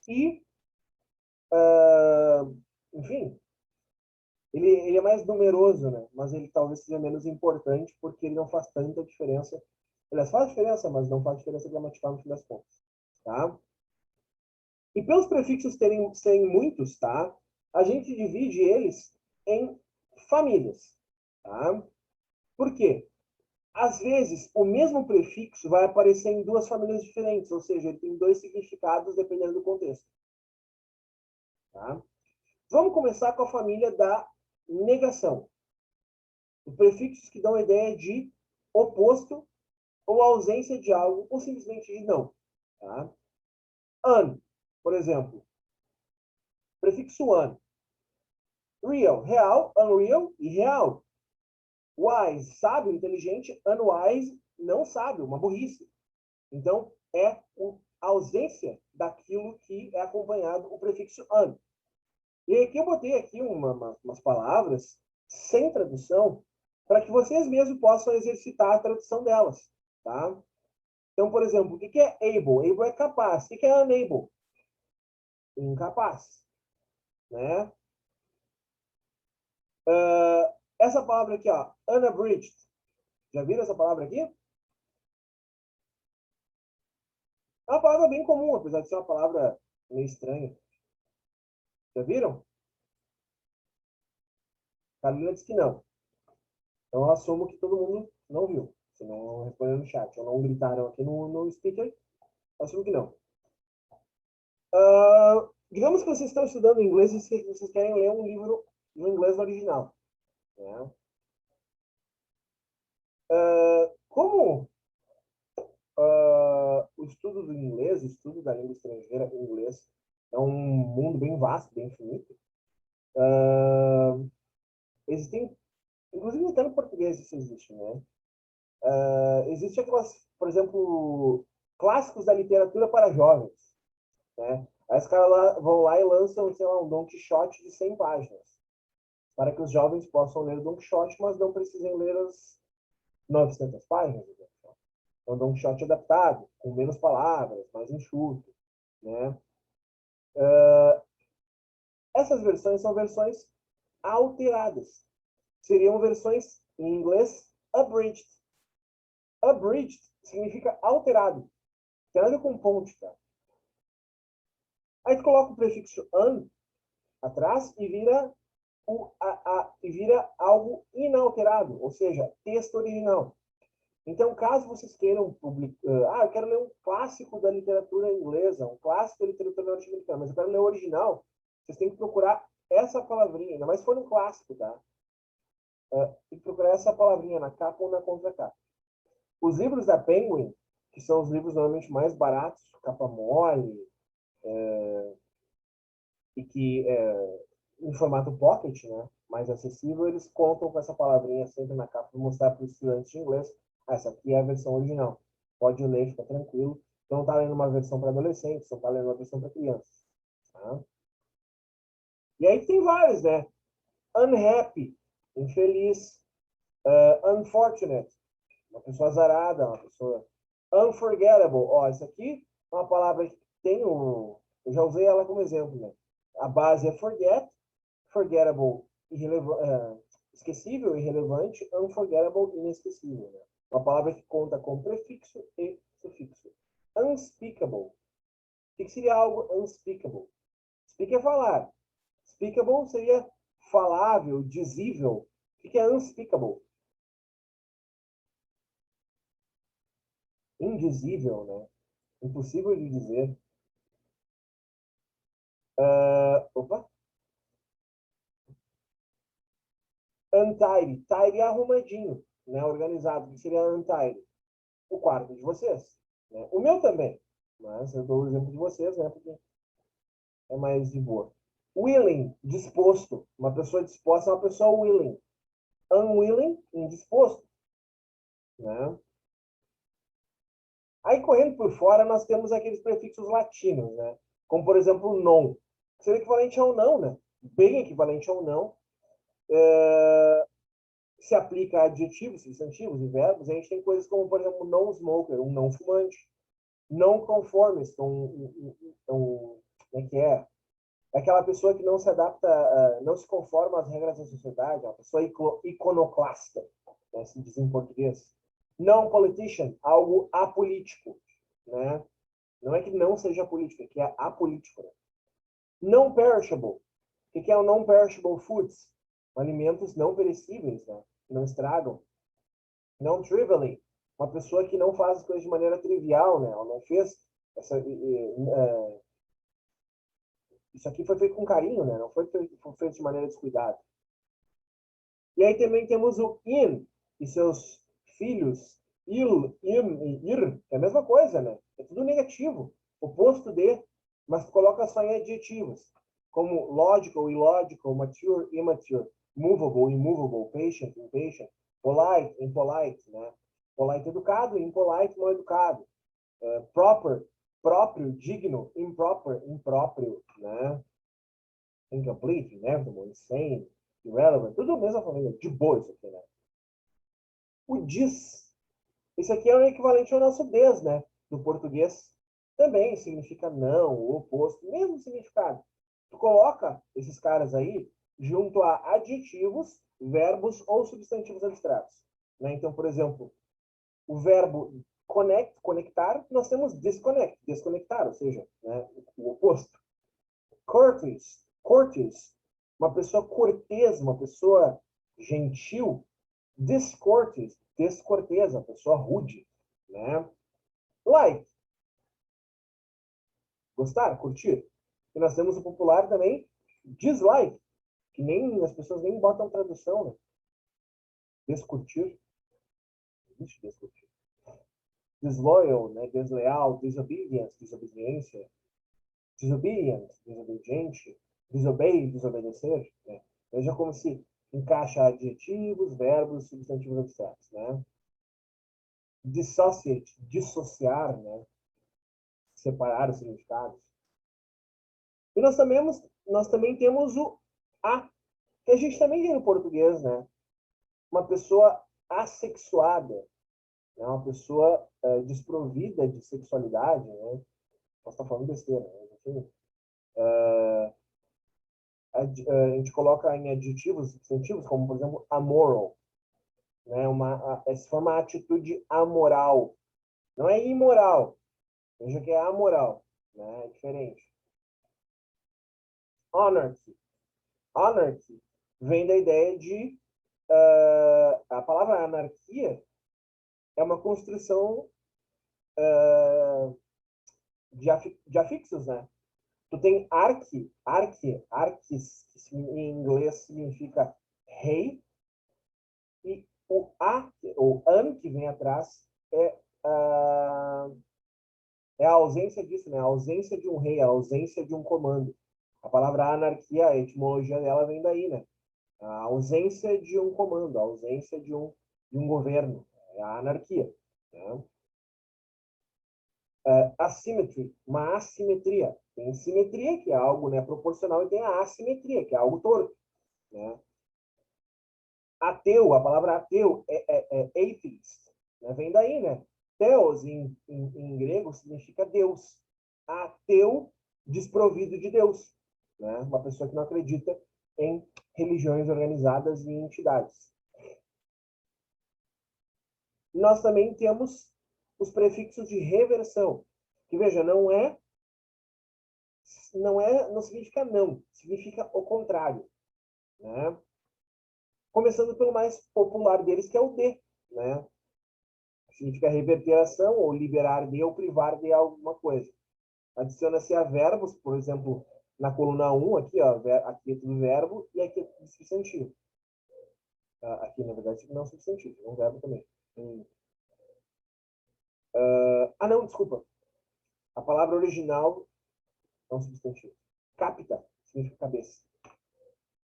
e, enfim, ele é mais numeroso, né? Mas ele talvez seja menos importante porque ele não faz tanta diferença. Ele faz diferença, mas não faz diferença gramatical no fim das contas. Tá? E pelos prefixos serem muitos, tá? A gente divide eles em famílias. Tá? Por quê? Às vezes, o mesmo prefixo vai aparecer em duas famílias diferentes, ou seja, ele tem dois significados dependendo do contexto. Tá? Vamos começar com a família da negação. Os prefixos que dão a ideia de oposto ou ausência de algo, ou simplesmente de não. Tá? Un, por exemplo. Prefixo un. Real, real, unreal e real. Wise, sábio, inteligente. Unwise, não sábio, uma burrice. Então, é a ausência daquilo que é acompanhado o prefixo un. E aqui eu botei aqui umas palavras sem tradução para que vocês mesmos possam exercitar a tradução delas. Tá? Então, por exemplo, o que é able? Able é capaz. O que é unable? Incapaz. Né? Essa palavra aqui, ó, unabridged. Já viram essa palavra aqui? É uma palavra bem comum, apesar de ser uma palavra meio estranha. Já viram? Carolina disse que não. Então eu assumo que todo mundo não viu. Se não respondeu no chat ou não gritaram aqui no speaker, eu assumo que não. Digamos que vocês estão estudando inglês e vocês querem ler um livro no inglês original, né? Como o estudo do inglês, o estudo da língua estrangeira em inglês, é um mundo bem vasto, bem infinito. Existem, inclusive até no português isso existe, né? Existe aquelas, por exemplo, clássicos da literatura para jovens, né? Aí os caras vão lá e lançam, sei lá, um Don Quixote de 100 páginas, para que os jovens possam ler o Don Quixote, mas não precisem ler as 900 páginas. É um Don Quixote adaptado, com menos palavras, mais enxuto, né? Essas versões são versões alteradas. Seriam versões, em inglês, abridged. Abridged significa alterado. Tem nada com ponte, tá? Aí tu coloca o prefixo an atrás e vira, e vira algo inalterado, ou seja, texto original. Então, caso vocês queiram publicar... eu quero ler um clássico da literatura inglesa, um clássico da literatura norte-americana, mas eu quero ler o original, vocês têm que procurar essa palavrinha, ainda mais se for um clássico, tá? Tem que procurar essa palavrinha na capa ou na contracapa. Os livros da Penguin, que são os livros normalmente mais baratos, capa mole, e que em formato pocket, né, mais acessível, eles contam com essa palavrinha sempre na capa para mostrar para os estudantes de inglês. Essa aqui é a versão original. Pode ler, fica tranquilo. Então, não está lendo uma versão para adolescentes, não está lendo uma versão para crianças. Tá? E aí tem vários, né? Unhappy, infeliz. Unfortunate, uma pessoa azarada, uma pessoa unforgettable. Ó, isso aqui é uma palavra que tem um... Eu já usei ela como exemplo, né? A base é forget, forgettable, esquecível, irrelevante, unforgettable, inesquecível. Né? Uma palavra que conta com prefixo e sufixo. Unspeakable. O que seria algo unspeakable? Speak é falar. Speakable seria falável, dizível. O que é unspeakable? Indizível, né? Impossível de dizer. Opa. Untidy. Tidy é arrumadinho, né? Organizado. O que seria untidy? O quarto de vocês. Né? O meu também. Mas eu dou o exemplo de vocês, né? Porque é mais de boa. Willing, disposto. Uma pessoa disposta é uma pessoa willing. Unwilling, indisposto. Né? Aí, correndo por fora, nós temos aqueles prefixos latinos, né? Como, por exemplo, non. Que seria equivalente ao não, né? Bem equivalente ao não. Se aplica a adjetivos, substantivos e verbos. A gente tem coisas como, por exemplo, non-smoker, um não fumante. Não conformist, como é que é? É aquela pessoa que não se adapta, não se conforma às regras da sociedade, uma pessoa iconoclasta, né, se diz em português. Não politician, algo apolítico, né? Não é que não seja político, é que é apolítico. Né? Não perishable. O que é o non perishable foods? Alimentos não perecíveis, né? Que não estragam. Não trivially. Uma pessoa que não faz as coisas de maneira trivial, né? Ela não fez essa, isso aqui foi feito com carinho, né? Não foi feito de maneira descuidada. E aí também temos o in e seus filhos, il, im e ir, é a mesma coisa, né? É tudo negativo, oposto de, mas coloca só em adjetivos, como logical, illogical, mature, immature, movable, immovable, patient, impatient, polite, impolite, né? Polite, educado, impolite, mal educado. Proper, próprio, digno, improper, impróprio, né? Incomplete, inevitable, insane, irrelevant, tudo a mesma família, de boa isso aqui, né? O diz, isso aqui é o equivalente ao nosso des, né? Do português. Também significa não, o oposto, mesmo significado. Tu coloca esses caras aí junto a adjetivos, verbos ou substantivos abstratos. Né? Então, por exemplo, o verbo connect, conectar, nós temos disconnect, desconectar, ou seja, né, o oposto. Courteous, courteous, uma pessoa cortês, uma pessoa gentil. Discourteous, descortesa, pessoa rude, né? Light, Gostar, curtir. E nós temos o popular também, dislike, que nem as pessoas nem botam tradução, né? Descurtir. Existe descurtir. Disloyal, né? Desleal, disobedience, desobediência. Disobedient, desobediente. Disobey, desobedecer. Né? Veja como se encaixa adjetivos, verbos, substantivos abstratos, né? Dissociate, dissociar, né? Separar os significados. E nós também temos o a, que a gente também tem no português, né? Uma pessoa assexuada, né? Uma pessoa desprovida de sexualidade, né? Posso estar falando besteira, né? Enfim, a gente coloca em adjetivos, substantivos, como, por exemplo, amoral, né? Essa foi uma atitude amoral. Não é imoral, veja que é amoral, né? É diferente. Anarchy. Anarchy vem da ideia de a palavra anarquia é uma construção de afixos, né? Tu tem arquis, que em inglês significa rei, e o an, que vem atrás, é a ausência disso, né? A ausência de um rei, a ausência de um comando. A palavra anarquia, a etimologia dela vem daí, né? A ausência de um comando, a ausência de um governo. É a anarquia. Né? Asymmetry, uma assimetria. Tem simetria, que é algo, né, proporcional, e tem a assimetria, que é algo torto. Né? Ateu, a palavra ateu é atheist, né? Vem daí, né? Theos, em grego, significa Deus. Ateu, desprovido de Deus. Né? Uma pessoa que não acredita em religiões organizadas e entidades. Nós também temos os prefixos de reversão, que, veja, não significa não, significa o contrário. Né? Começando pelo mais popular deles, que é o de. Né? Significa reverter a ação, ou liberar de, ou privar de alguma coisa. Adiciona-se a verbos, por exemplo, na coluna 1, aqui, ó, aqui é tudo verbo, e aqui é tudo substantivo. Aqui, na verdade, não é substantivo, é um verbo também. Não, desculpa. A palavra original é um substantivo. Capta significa cabeça.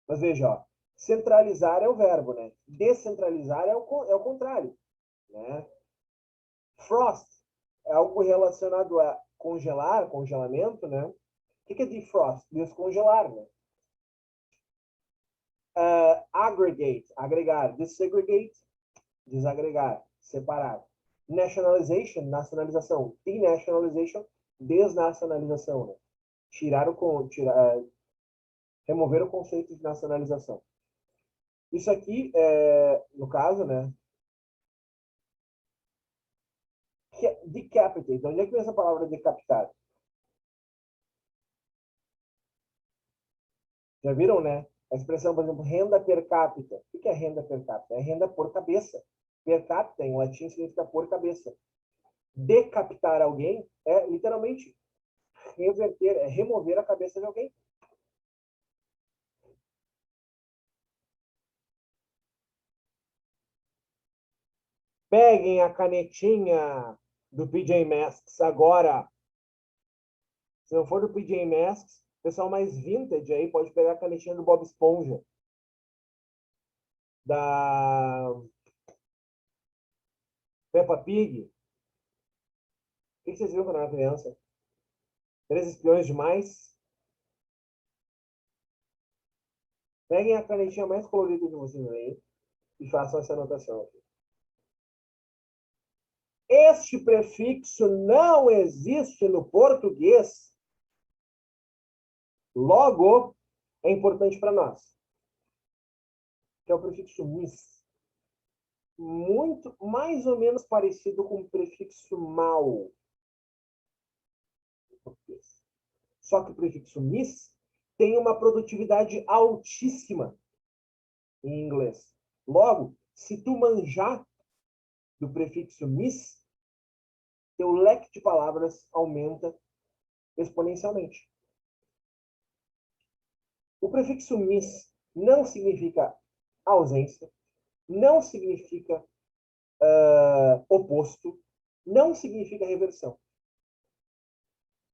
Mas veja, ó, centralizar é o verbo, né? Descentralizar é o contrário, né? Frost é algo relacionado a congelar, congelamento, né? O que é defrost? Descongelar, né? Aggregate, agregar. Desegregate, desagregar, separar. Nationalization, nacionalização. Denationalization, desnacionalização, né? Remover o conceito de nacionalização. Isso aqui, no caso, né? Decapitate. De onde é que vem essa palavra decapitar? Já viram, né? A expressão, por exemplo, renda per capita. O que é renda per capita? É renda por cabeça. Per capita, em latim, significa por cabeça. Decapitar alguém é, literalmente, reverter, é remover a cabeça de alguém. Peguem a canetinha do PJ Masks agora. Se não for do PJ Masks, o pessoal mais vintage aí pode pegar a canetinha do Bob Esponja. Da Peppa Pig. O que vocês viram quando era criança? Três espiões demais. Peguem a canetinha mais colorida de vocês aí e façam essa anotação aqui. Este prefixo não existe no português. Logo, é importante para nós. Que é o prefixo mis. Muito, mais ou menos parecido com o prefixo mal. Só que o prefixo mis tem uma produtividade altíssima em inglês. Logo, se tu manjar do prefixo mis, teu leque de palavras aumenta exponencialmente. O prefixo mis não significa ausência, não significa oposto, não significa reversão.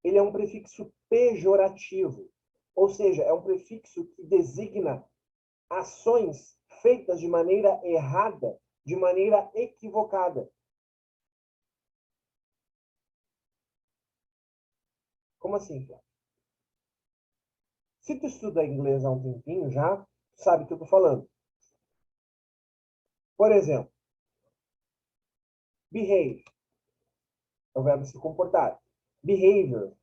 Ele é um prefixo pejorativo, ou seja, é um prefixo que designa ações feitas de maneira errada, de maneira equivocada. Como assim, Flávio? Se tu estuda inglês há um tempinho já, sabe o que eu estou falando. Por exemplo, behave é o verbo se comportar. Behavior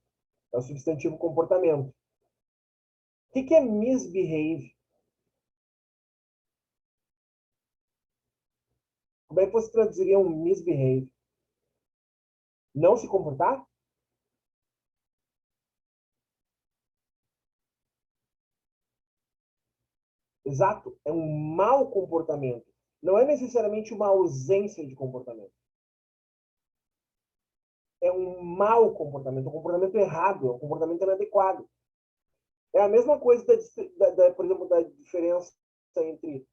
é o substantivo comportamento. O que é misbehave? Como é que você traduziria um misbehave? Não se comportar? Exato, é um mau comportamento. Não é necessariamente uma ausência de comportamento. É um mau comportamento, um comportamento errado, um comportamento inadequado. É a mesma coisa, por exemplo, da diferença entre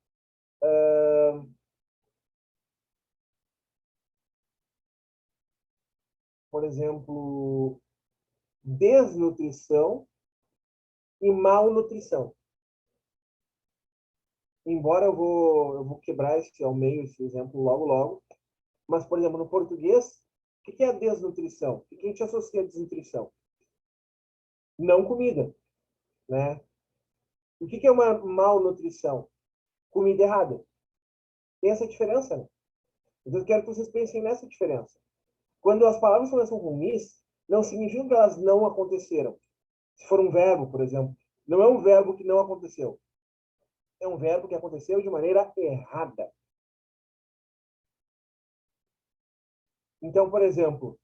por exemplo, desnutrição e malnutrição. Embora eu vou quebrar esse ao meio, esse exemplo logo, logo. Mas, por exemplo, no português, o que é a desnutrição? O que a gente associa a desnutrição? Não comida, né? O que é uma malnutrição? Comida errada. Tem essa diferença, né? Então, eu quero que vocês pensem nessa diferença. Quando as palavras começam com mis, não significa que elas não aconteceram. Se for um verbo, por exemplo, não é um verbo que não aconteceu. É um verbo que aconteceu de maneira errada. Então, por exemplo,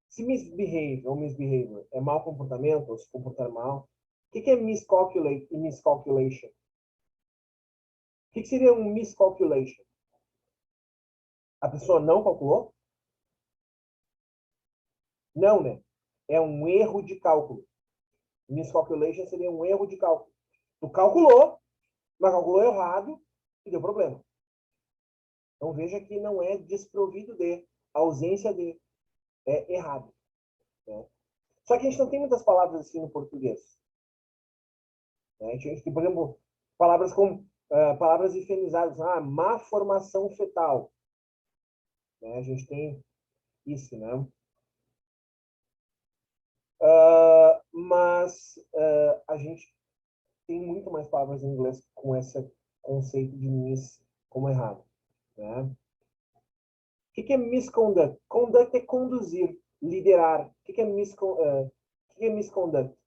se misbehave ou misbehavior é mau comportamento, ou se comportar mal, o que é miscalculate e miscalculation? O que seria um miscalculation? A pessoa não calculou? Não, né? É um erro de cálculo. Miscalculation seria um erro de cálculo. Tu calculou, mas calculou errado e deu problema. Então veja que não é desprovido de, ausência de, é errado. Né? Só que a gente não tem muitas palavras assim no português. Né? A gente tem, por exemplo, palavras como palavras efemizadas, má formação fetal. Né? A gente tem isso, né? Mas a gente tem muito mais palavras em inglês com esse conceito de miss como errado. Né? O que é misconduct? Conduct é conduzir, liderar. O que é misconduct?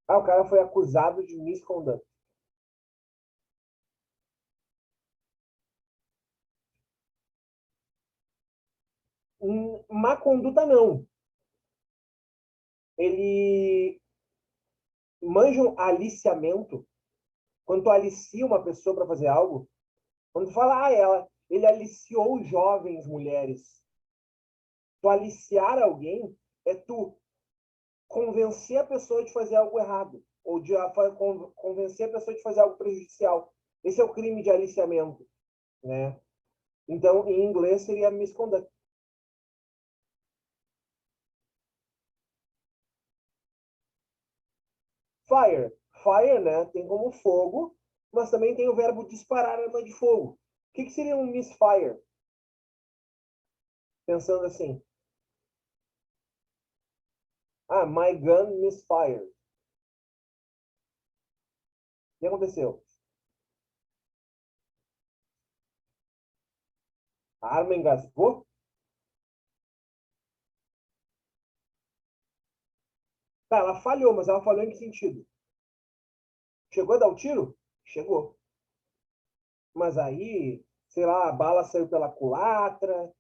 O cara foi acusado de misconduct. Má conduta, não. Ele manja um aliciamento. Quando tu alicia uma pessoa para fazer algo, quando tu fala, ele aliciou jovens mulheres. Tu aliciar alguém é tu convencer a pessoa de fazer algo errado. Ou de convencer a pessoa de fazer algo prejudicial. Esse é o crime de aliciamento. Né? Então, em inglês, seria misconduct. Fire. Fire, né? Tem como fogo, mas também tem o verbo disparar arma de fogo. O que seria um misfire? Pensando assim. My gun misfired. O que aconteceu? A arma engasgou? Tá, ela falhou, mas ela falhou em que sentido? Chegou a dar o tiro? Chegou. Mas aí, sei lá, a bala saiu pela culatra,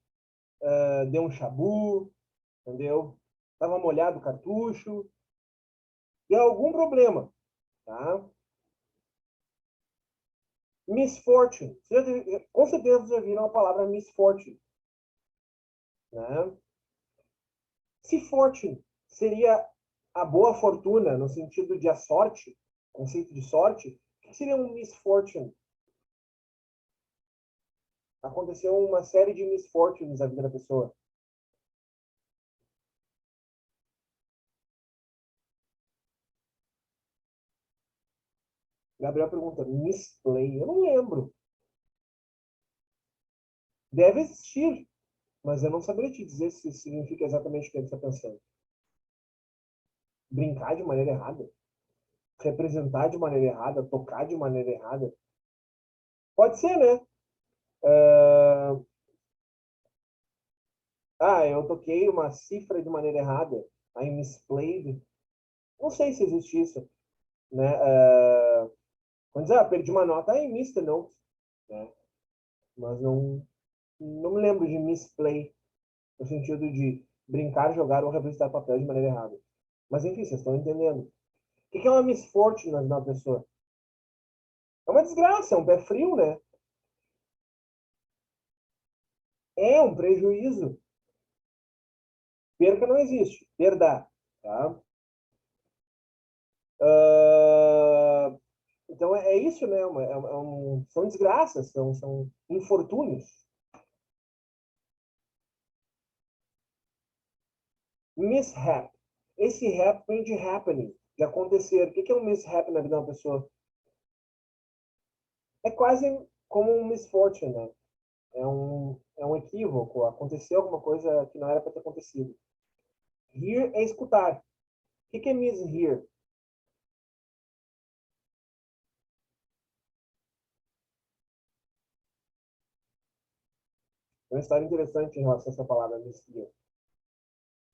deu um chabu, entendeu? Tava molhado o cartucho. Deu algum problema, tá? Misfortune. Com certeza vocês já viram a palavra misfortune, né? Se fortune seria a boa fortuna, no sentido de a sorte, conceito de sorte, o que seria um misfortune? Aconteceu uma série de misfortunes na vida da pessoa. Gabriel pergunta, misplay? Eu não lembro. Deve existir, mas eu não saberia te dizer se significa exatamente o que ele está pensando. Brincar de maneira errada? Representar de maneira errada? Tocar de maneira errada? Pode ser, né? Eu toquei uma cifra de maneira errada. I misplayed. Não sei se existe isso, né? Quando diz, perdi uma nota, I missed a note, né? Mas não me lembro de misplay, no sentido de brincar, jogar ou representar papel de maneira errada. Mas enfim, vocês estão entendendo. O que é uma misfortune na pessoa? É uma desgraça, é um pé frio, né? É um prejuízo. Perca não existe, perda, tá? Ah, então é isso, né? São desgraças, são infortúnios. Mishap. Esse hap vem de happening, de acontecer. O que é um mishap na vida de uma pessoa? É quase como um misfortune, né? É um equívoco. Aconteceu alguma coisa que não era para ter acontecido. Hear é escutar. O que é mishear? É uma história interessante em relação a essa palavra mishear.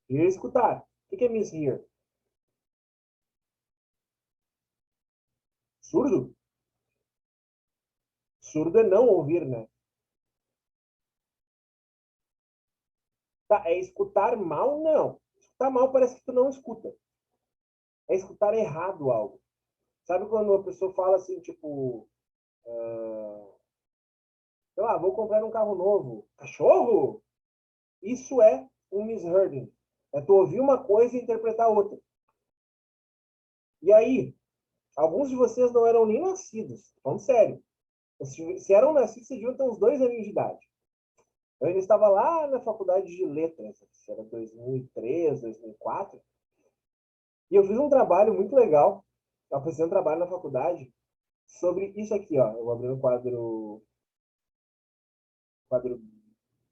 Hear é escutar. O que é mishear? Surdo? Surdo é não ouvir, né? Tá, é escutar mal? Não. Escutar mal parece que tu não escuta. É escutar errado algo. Sabe quando a pessoa fala assim, tipo, sei lá, vou comprar um carro novo. Cachorro? Isso é um mishearing. É tu ouvir uma coisa e interpretar outra. E aí, alguns de vocês não eram nem nascidos. Falando sério. Se eram nascidos, vocês deviam ter uns 2 anos de idade. Eu ainda estava lá na faculdade de letras, era 2003, 2004, e eu fiz um trabalho muito legal. Eu fiz um trabalho na faculdade sobre isso aqui, ó. Eu abri um quadro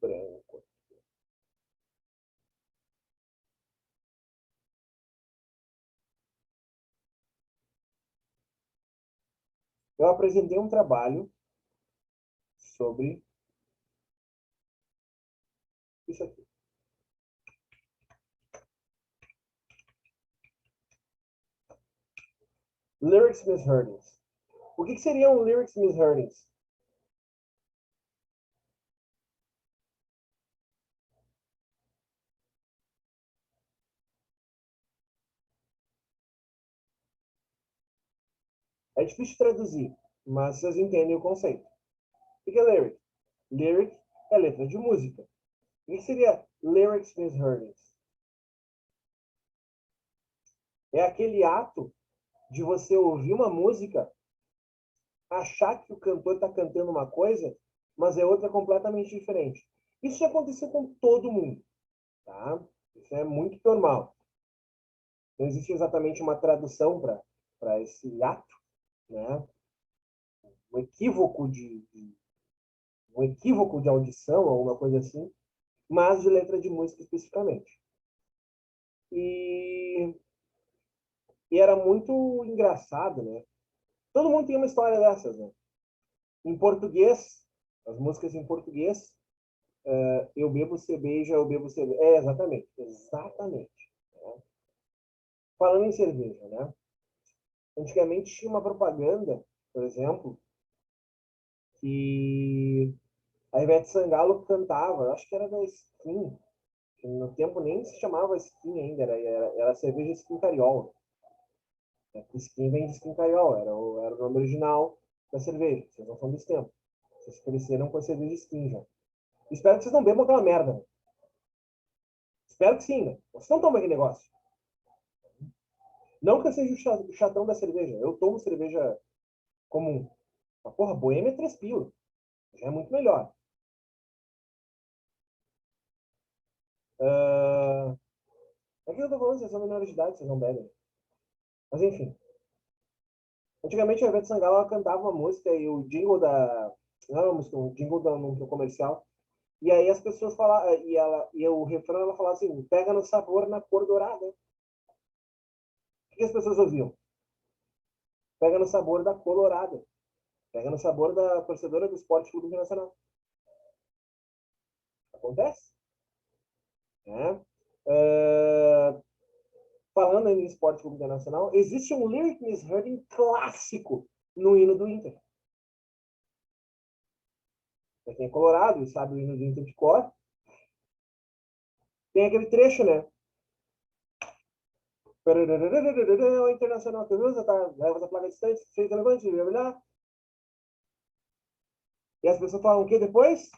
branco. Eu apresentei um trabalho sobre isso aqui. Lyrics misheardings. O que seriam lyrics misheardings? É difícil traduzir, mas vocês entendem o conceito. O que é lyric? Lyric é letra de música. O que seria lyrics misheardings? É aquele ato de você ouvir uma música, achar que o cantor está cantando uma coisa, mas é outra completamente diferente. Isso já aconteceu com todo mundo, tá? Isso é muito normal. Não existe exatamente uma tradução para esse ato, né? Um equívoco um equívoco de audição, alguma coisa assim, mas de letra de música especificamente. E, e era muito engraçado, né? Todo mundo tem uma história dessas, né? Em português, as músicas em português, eu bebo cerveja, eu bebo cerveja. É, exatamente, exatamente. Né? Falando em cerveja, né? Antigamente tinha uma propaganda, por exemplo, que a Ivete Sangalo cantava, acho que era da Skin, que no tempo nem se chamava Skin ainda, era cerveja Skin Cariol. Né? Skin vem de Skin Cariol, era o nome original, da cerveja. Vocês não são desse tempo. Vocês cresceram com a cerveja skin já. Espero que vocês não bebam aquela merda. Né? Espero que sim, né? Vocês não tomam aquele negócio. Não que eu seja o chatão da cerveja. Eu tomo cerveja comum. Mas, porra, Boêmia é 3 pila. Já é muito melhor. É que eu tô falando, vocês são menores de idade, vocês não bebem. Mas enfim. Antigamente a Ivete Sangalo ela cantava uma música e o jingle da. Não era uma música, o jingle no comercial. E aí as pessoas falavam. E o refrão ela falava assim: pega no sabor na cor dourada. O que as pessoas ouviam? Pega no sabor da colorada. Pega no sabor da torcedora do Esporte Clube Internacional. Acontece. Né? Falando em Esporte Clube Internacional, existe um lyric misheard clássico no hino do Inter. Pra quem é colorado e sabe o hino do Inter de cor, tem aquele trecho, né? O Internacional Toulouse leva a placa distante, feita levante, blá. E as pessoas falam o que depois?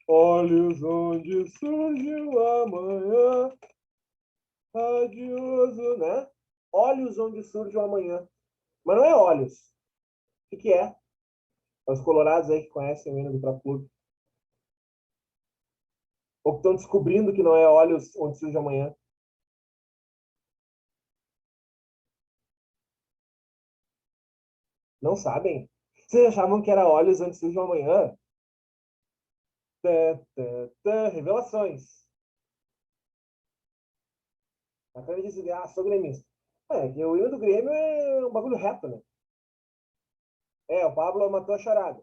Olhos onde surgiu amanhã, radioso, né? Olhos onde surge o amanhã. Mas não é olhos. O que é? Os colorados aí que conhecem o hino do próprio clube. Ou que estão descobrindo que não é olhos onde surge o amanhã. Não sabem? Vocês achavam que era olhos onde surge o amanhã? Tã, tã, tã, revelações. A cara disse, sou gremista. Que o hino do Grêmio é um bagulho reto, né? O Pablo matou a charada.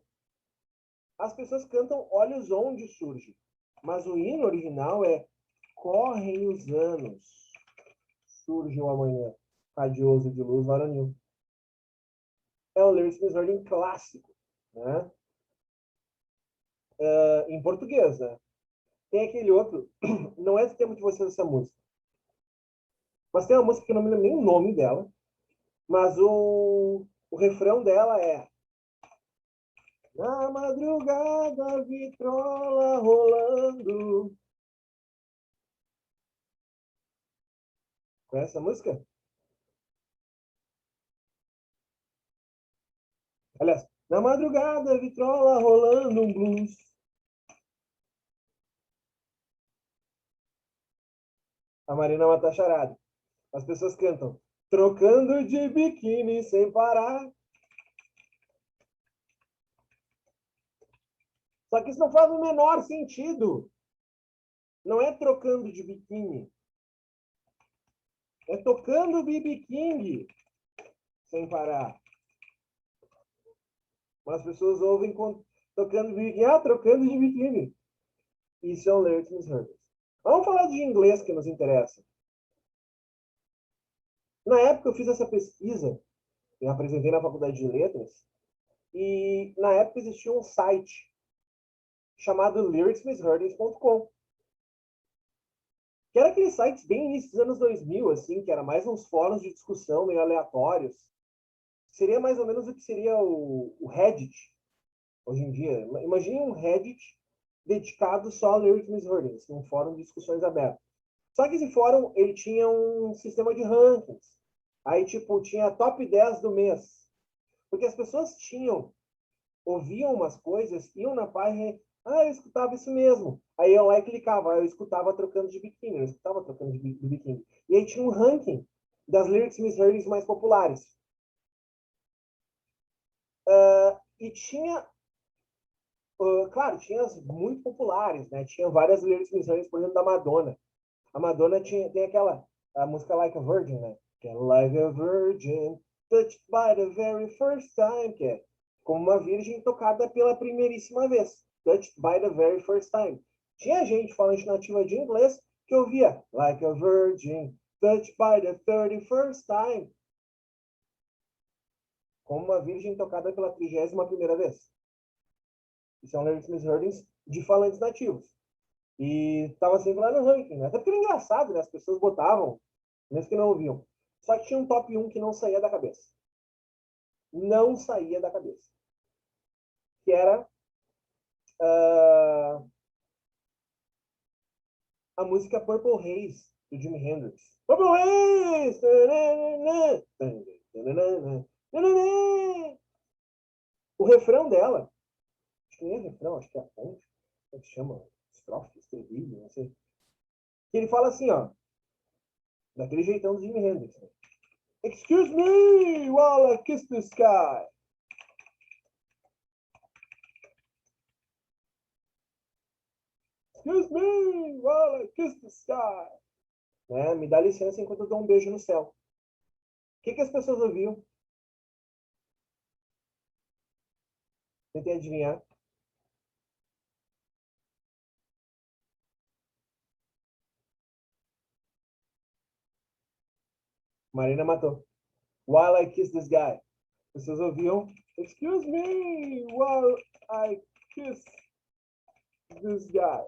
As pessoas cantam Olhos Onde Surge. Mas o hino original é Correm os anos, surge o amanhã, radioso de luz varonil. É um lyrics misheard clássico, né? Em português, né? Tem aquele outro, não é do tempo de vocês essa música, mas tem uma música que eu não me lembro nem o nome dela, mas o refrão dela é na madrugada, vitrola rolando. Conhece essa música? Aliás, na madrugada, vitrola rolando um blues. A Marina mata a charada. As pessoas cantam trocando de biquíni sem parar. Só que isso não faz o menor sentido. Não é trocando de biquíni. É tocando BB King sem parar. Mas as pessoas ouvem tocando BB King. Trocando de biquíni. Isso é um lyrics misheard. Vamos falar de inglês que nos interessa. Na época eu fiz essa pesquisa, eu apresentei na Faculdade de Letras, e na época existia um site chamado lyricsmisheard.com, que era aqueles sites bem início dos anos 2000, assim, que era mais uns fóruns de discussão meio aleatórios. Seria mais ou menos o que seria o Reddit, hoje em dia. Imagine um Reddit dedicado só a lyrics misheard, assim, um fórum de discussões abertas. Só que esse fórum, ele tinha um sistema de rankings. Aí, tipo, tinha top 10 do mês. Porque as pessoas ouviam umas coisas, iam na página, eu escutava isso mesmo. Aí eu lá e clicava, eu escutava trocando de biquíni, eu escutava trocando de biquíni. E aí tinha um ranking das lyrics misheard mais populares. E tinha, claro, tinha as muito populares, né? Tinha várias lyrics misheard, por exemplo, da Madonna. A Madonna tem a música Like a Virgin, né? Que é Like a Virgin, touched by the very first time, que é como uma virgem tocada pela primeiríssima vez. Touched by the very first time. Tinha gente falante nativa de inglês que ouvia Like a Virgin, touched by the 31st time. Como uma virgem tocada pela 31ª vez. Isso é um lyrics misheard de falantes nativos. E estava sempre lá no ranking, né? Até porque era engraçado, né? As pessoas botavam, mesmo que não ouviam. Só que tinha um top 1 que não saía da cabeça. Não saía da cabeça. que era a música Purple Haze, do Jimi Hendrix. Purple Haze! O refrão dela, acho que nem é refrão, acho que é a ponte, como se chama? Estrofe, estribilho, não sei. Que ele fala assim, ó, daquele jeitão do Jimi Hendrix. Né? Excuse me while I kiss the sky. Excuse me while I kiss the sky. Né? Me dá licença enquanto eu dou um beijo no céu. O que as pessoas ouviam? Tentei adivinhar. Marina matou. While I kiss this guy. As pessoas ouviam, excuse me while I kiss this guy.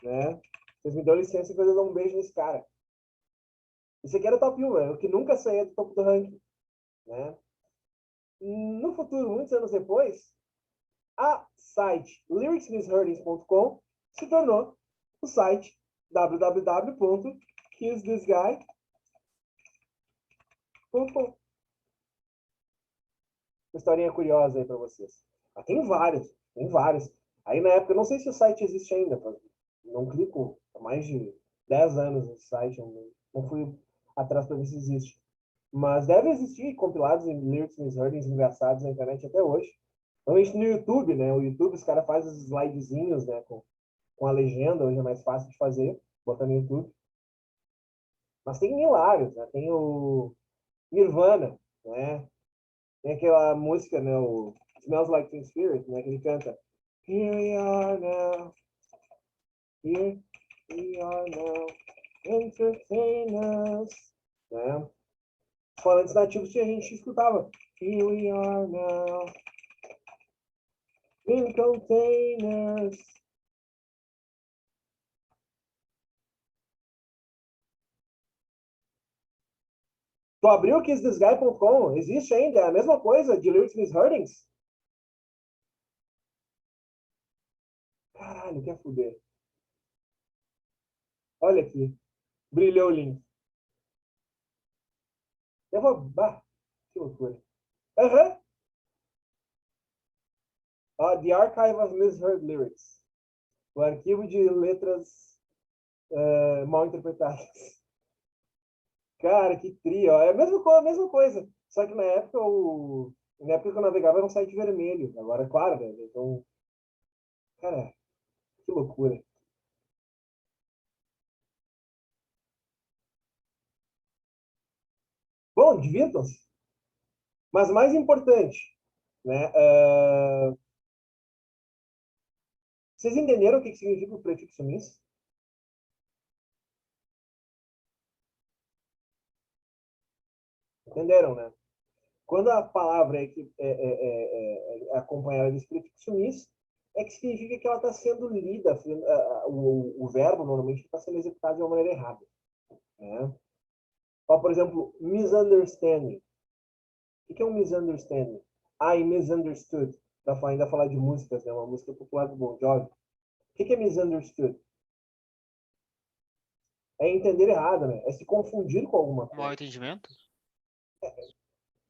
Né? Vocês me dão licença enquanto eu dou um beijo nesse cara. Isso aqui era o top 1, né? O que nunca saía do topo do ranking. Né? No futuro, muitos anos depois, a site lyricsmisheardings.com se tornou o site www.kissthisguy.com. Uma historinha curiosa aí para vocês. Tem vários, tem vários. Aí na época, eu não sei se o site existe ainda, não clico há mais de 10 anos no site, não fui atrás para ver se existe. Mas deve existir compilados em Lyrics Misheardings engraçados na internet até hoje. Normalmente no YouTube, né? O YouTube, os caras fazem os slidezinhos, né? Com a legenda, hoje é mais fácil de fazer, botar no YouTube. Mas tem hilários, né? Tem o Nirvana, né? Tem aquela música, né? O Smells Like Teen Spirit, né? Que ele canta Here we are now, here we are now, entertain us, né? Falantes nativos que a gente escutava Here we are now, in containers. Tu abriu kissthisguy.com? Existe ainda? É a mesma coisa de Lyrics Misheardings? Caralho, quer fuder. Olha aqui. Brilhou o link. Eu vou... Bah, que loucura. Aham. The Archive of Misheard Lyrics. O arquivo de letras mal interpretadas. Cara, que trio. É a mesma coisa. Só que na época que eu navegava era um site vermelho. Agora, claro, né? Então, cara, que loucura. Bom, divirtam-se. Mas mais importante, né? Vocês entenderam o que significa o prefixo mis? Entenderam, né? Quando a palavra é acompanhada desse prefixo mis, é que significa que ela está sendo lida, o verbo normalmente está sendo executado de uma maneira errada. Né? Ó, por exemplo, misunderstanding. O que é um misunderstanding? I misunderstood. Para ainda falar de músicas, né? Uma música popular do Bon Jovi. O que é misunderstood? É entender errado, né? É se confundir com alguma coisa. Mal entendimento?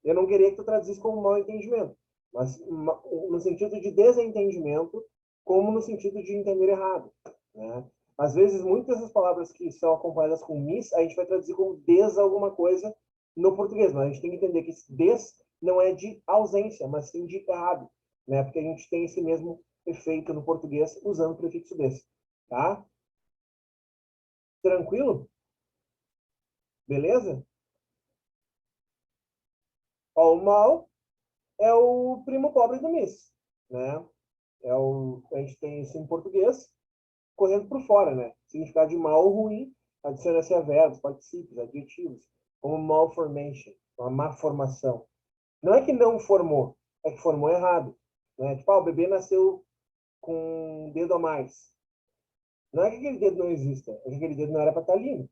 Eu não queria que tu traduzisse como mal entendimento, mas no sentido de desentendimento, como no sentido de entender errado. Né? Às vezes, muitas dessas palavras que são acompanhadas com mis, a gente vai traduzir como des alguma coisa no português, mas a gente tem que entender que esse des não é de ausência, mas sim de errado, né? Porque a gente tem esse mesmo efeito no português usando o prefixo des. Tá? Tranquilo? Beleza? Ó, o mal é o primo pobre do mis, né? A gente tem isso em português correndo por fora, né? Significado de mal ou ruim, adiciona-se a verbos, particípios, adjetivos, como malformation, uma má formação. Não é que não formou, é que formou errado. Né? Tipo, o bebê nasceu com um dedo a mais. Não é que aquele dedo não exista, é que aquele dedo não era para estar ali.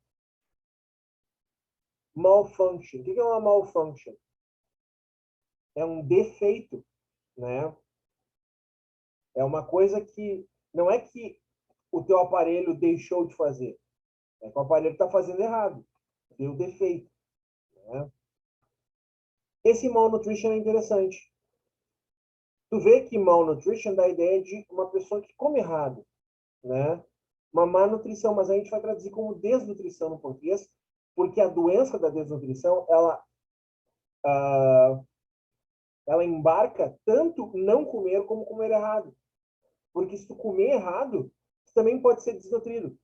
Malfunction. O que é uma malfunction? É um defeito, né? É uma coisa que não é que o teu aparelho deixou de fazer, é que o aparelho está fazendo errado, deu defeito, né? Esse malnutrition é interessante. Tu vê que malnutrition dá a ideia de uma pessoa que come errado, né? Uma má nutrição, mas a gente vai traduzir como desnutrição no português, porque a doença da desnutrição, ela embarca tanto não comer como comer errado. Porque se tu comer errado, tu também pode ser desnutrido.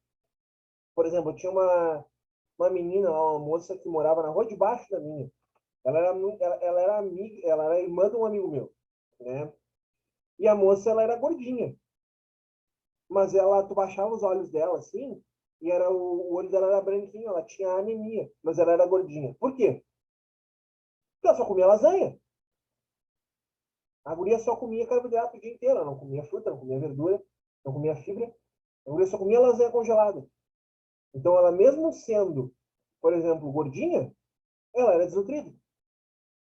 Por exemplo, eu tinha uma menina, uma moça que morava na rua de baixo da minha. Ela era amiga, ela era irmã de um amigo meu, né? E a moça, ela era gordinha. Mas tu baixava os olhos dela assim, e o olho dela era branquinho, ela tinha anemia, mas ela era gordinha. Por quê? Porque ela só comia lasanha. A guria só comia carboidrato o dia inteiro, ela não comia fruta, não comia verdura, não comia fibra. A guria só comia lasanha congelada. Então, ela mesmo sendo, por exemplo, gordinha, ela era desnutrida.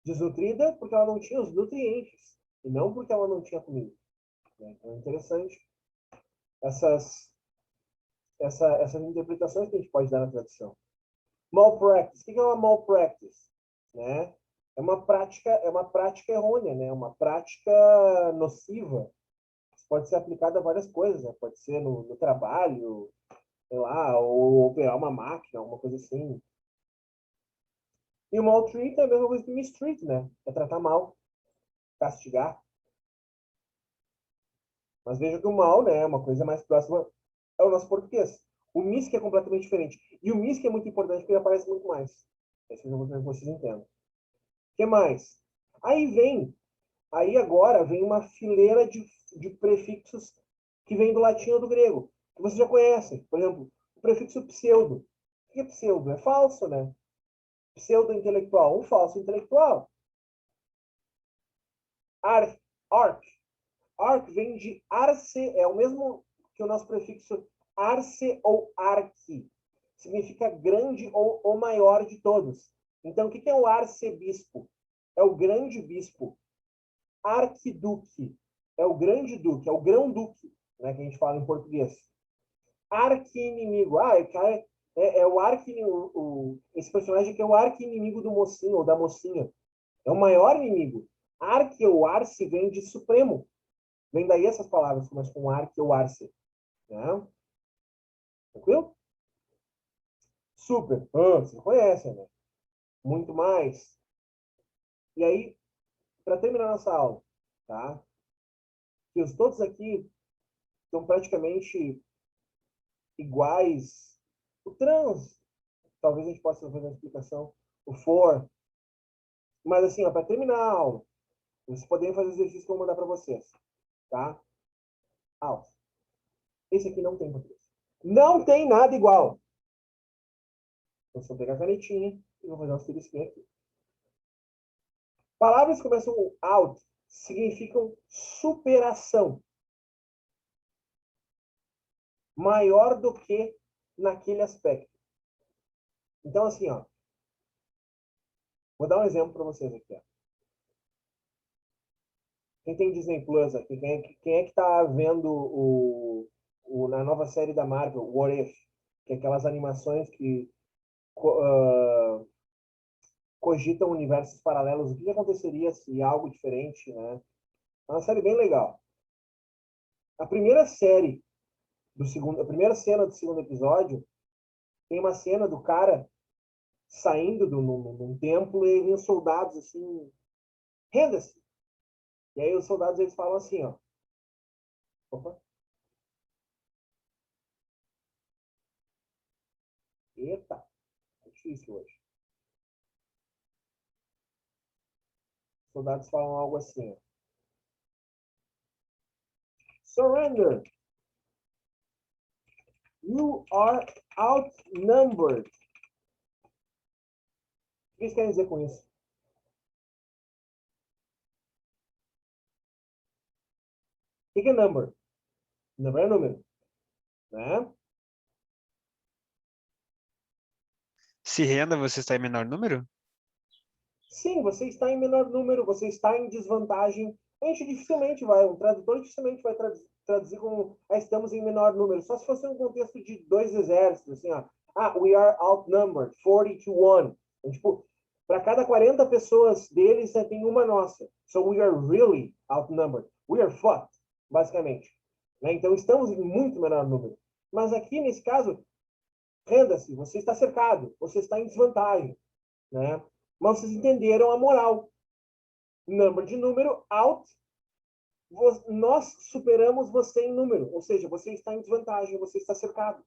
Desnutrida porque ela não tinha os nutrientes, e não porque ela não tinha comida. Então, é interessante essas, essas interpretações que a gente pode dar na tradução. Malpractice. O que é uma malpractice? Né? É uma prática errônea, né? Uma prática nociva. Isso pode ser aplicado a várias coisas, né? Pode ser no trabalho, sei lá, ou operar uma máquina, alguma coisa assim. E o maltreat é a mesma coisa que mistreat, né? É tratar mal, castigar. Mas veja que o mal, né, é uma coisa mais próxima ao nosso português. O MISC é completamente diferente. E o MISC é muito importante porque ele aparece muito mais. Isso eu não vocês entendam. O que mais? Aí agora vem uma fileira de prefixos que vem do latim ou do grego, que você já conhece. Por exemplo, o prefixo pseudo. O que é pseudo? É falso, né? Pseudo-intelectual. Um falso intelectual. Arc. Arc vem de arce, é o mesmo que o nosso prefixo arce ou arque. Significa grande ou o maior de todos. Então, o que é o arcebispo? É o grande bispo. Arquiduque é o grande duque, é o grão-duque, né, que a gente fala em português. Arqui-inimigo. É o esse personagem que é o arqui-inimigo do mocinho ou da mocinha. É o maior inimigo. Arque ou arce vem de supremo. Vem daí essas palavras, começam com arque ou arce. Né? Tranquilo? Super. Você conhece, né? Muito mais. E aí, para terminar nossa aula, tá? Que os todos aqui estão praticamente iguais. O trans, talvez a gente possa fazer uma explicação. O for. Mas assim, para terminar a aula, vocês podem fazer o exercício que eu vou mandar para vocês. Tá? Aula. Esse aqui não tem português. Não tem nada igual. Então, só pegar a canetinha e vou fazer uma risquinhos aqui. Palavras que começam com out significam superação. Maior do que naquele aspecto. Então, assim, ó. Vou dar um exemplo para vocês aqui, ó. Quem tem Disney Plus aqui? Quem é que tá vendo na nova série da Marvel, What If? Que é aquelas animações que cogitam universos paralelos. O que aconteceria se algo diferente, né? É uma série bem legal. A primeira a primeira cena do segundo episódio tem uma cena do cara saindo num templo e vem os soldados assim, renda-se. E aí os soldados eles falam assim, ó. Opa, eita, é difícil hoje. Os soldados falam algo assim, ó. Surrender. You are outnumbered. O que eles querem dizer com isso? O que é number? Number é número, né? Se renda, você está em menor número? Sim, você está em menor número, você está em desvantagem A gente dificilmente vai, um tradutor dificilmente vai traduzir como estamos em menor número, só se fosse um contexto de 2 exércitos, assim, ó. We are outnumbered, 40 to 1. Então, tipo, para cada 40 pessoas deles, tem uma nossa. So we are really outnumbered. We are fucked, basicamente. Né? Então, estamos em muito menor número. Mas aqui, nesse caso, renda-se, você está cercado, você está em desvantagem. Né? Mas vocês entenderam a moral. Number de número, out, nós superamos você em número, ou seja, você está em desvantagem, você está cercado.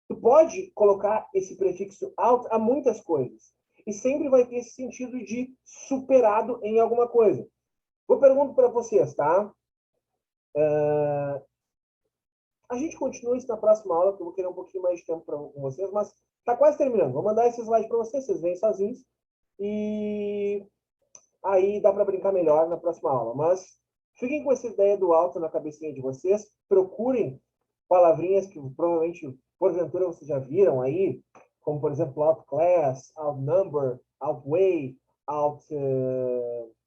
Tu pode colocar esse prefixo out a muitas coisas, e sempre vai ter esse sentido de superado em alguma coisa. Vou perguntar para vocês, tá? A gente continua isso na próxima aula, porque eu vou querer um pouquinho mais de tempo com vocês, mas tá quase terminando. Vou mandar esse slide para vocês, vocês veem sozinhos, e aí dá para brincar melhor na próxima aula. Mas fiquem com essa ideia do alto na cabecinha de vocês. Procurem palavrinhas que provavelmente, porventura, vocês já viram aí, como, por exemplo, outclass, outnumber, outweigh,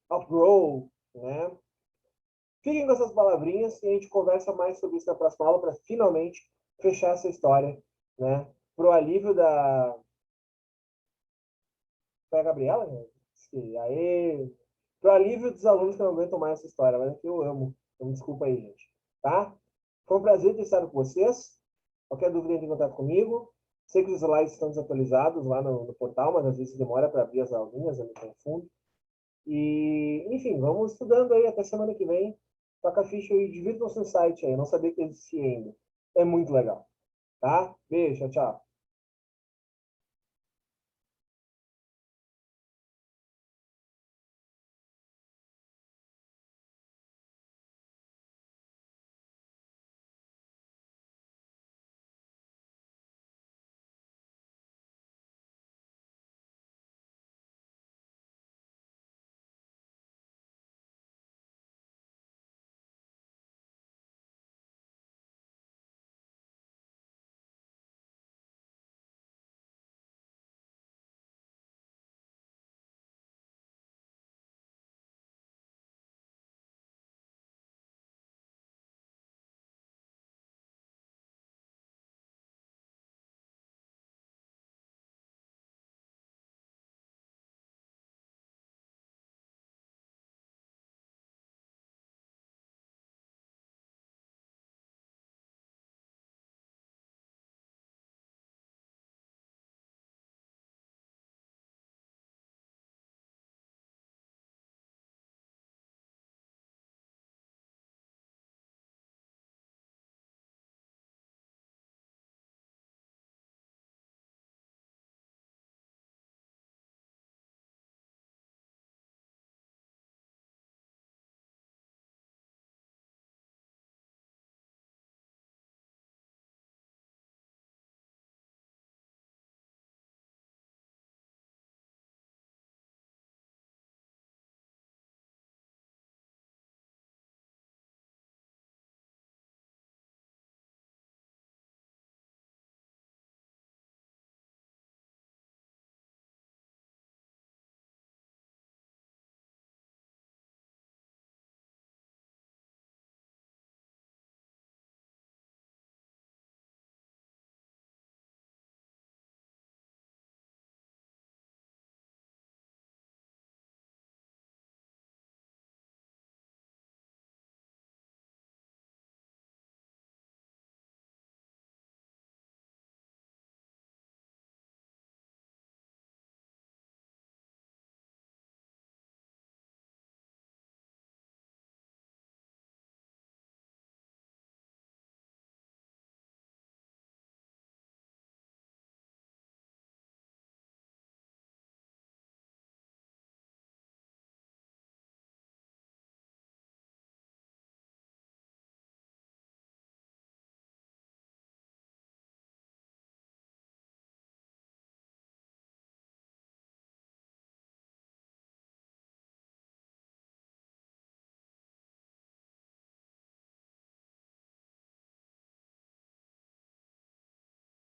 outgrow, né? Fiquem com essas palavrinhas e a gente conversa mais sobre isso na próxima aula para finalmente fechar essa história, né? Pro alívio da... Foi a Gabriela? Né? Aê! Pro alívio dos alunos que não aguentam mais essa história, mas eu amo. Então, me desculpa aí, gente. Tá? Foi um prazer ter estado com vocês. Qualquer dúvida, entre em contato comigo. Sei que os slides estão desatualizados lá no portal, mas às vezes demora para abrir as aulinhas, eu me confundo. E, enfim, vamos estudando aí até semana que vem. Toca a ficha e divirtam-se no site aí. Eu não sabia que existia ainda. É muito legal. Tá? Beijo, tchau, tchau.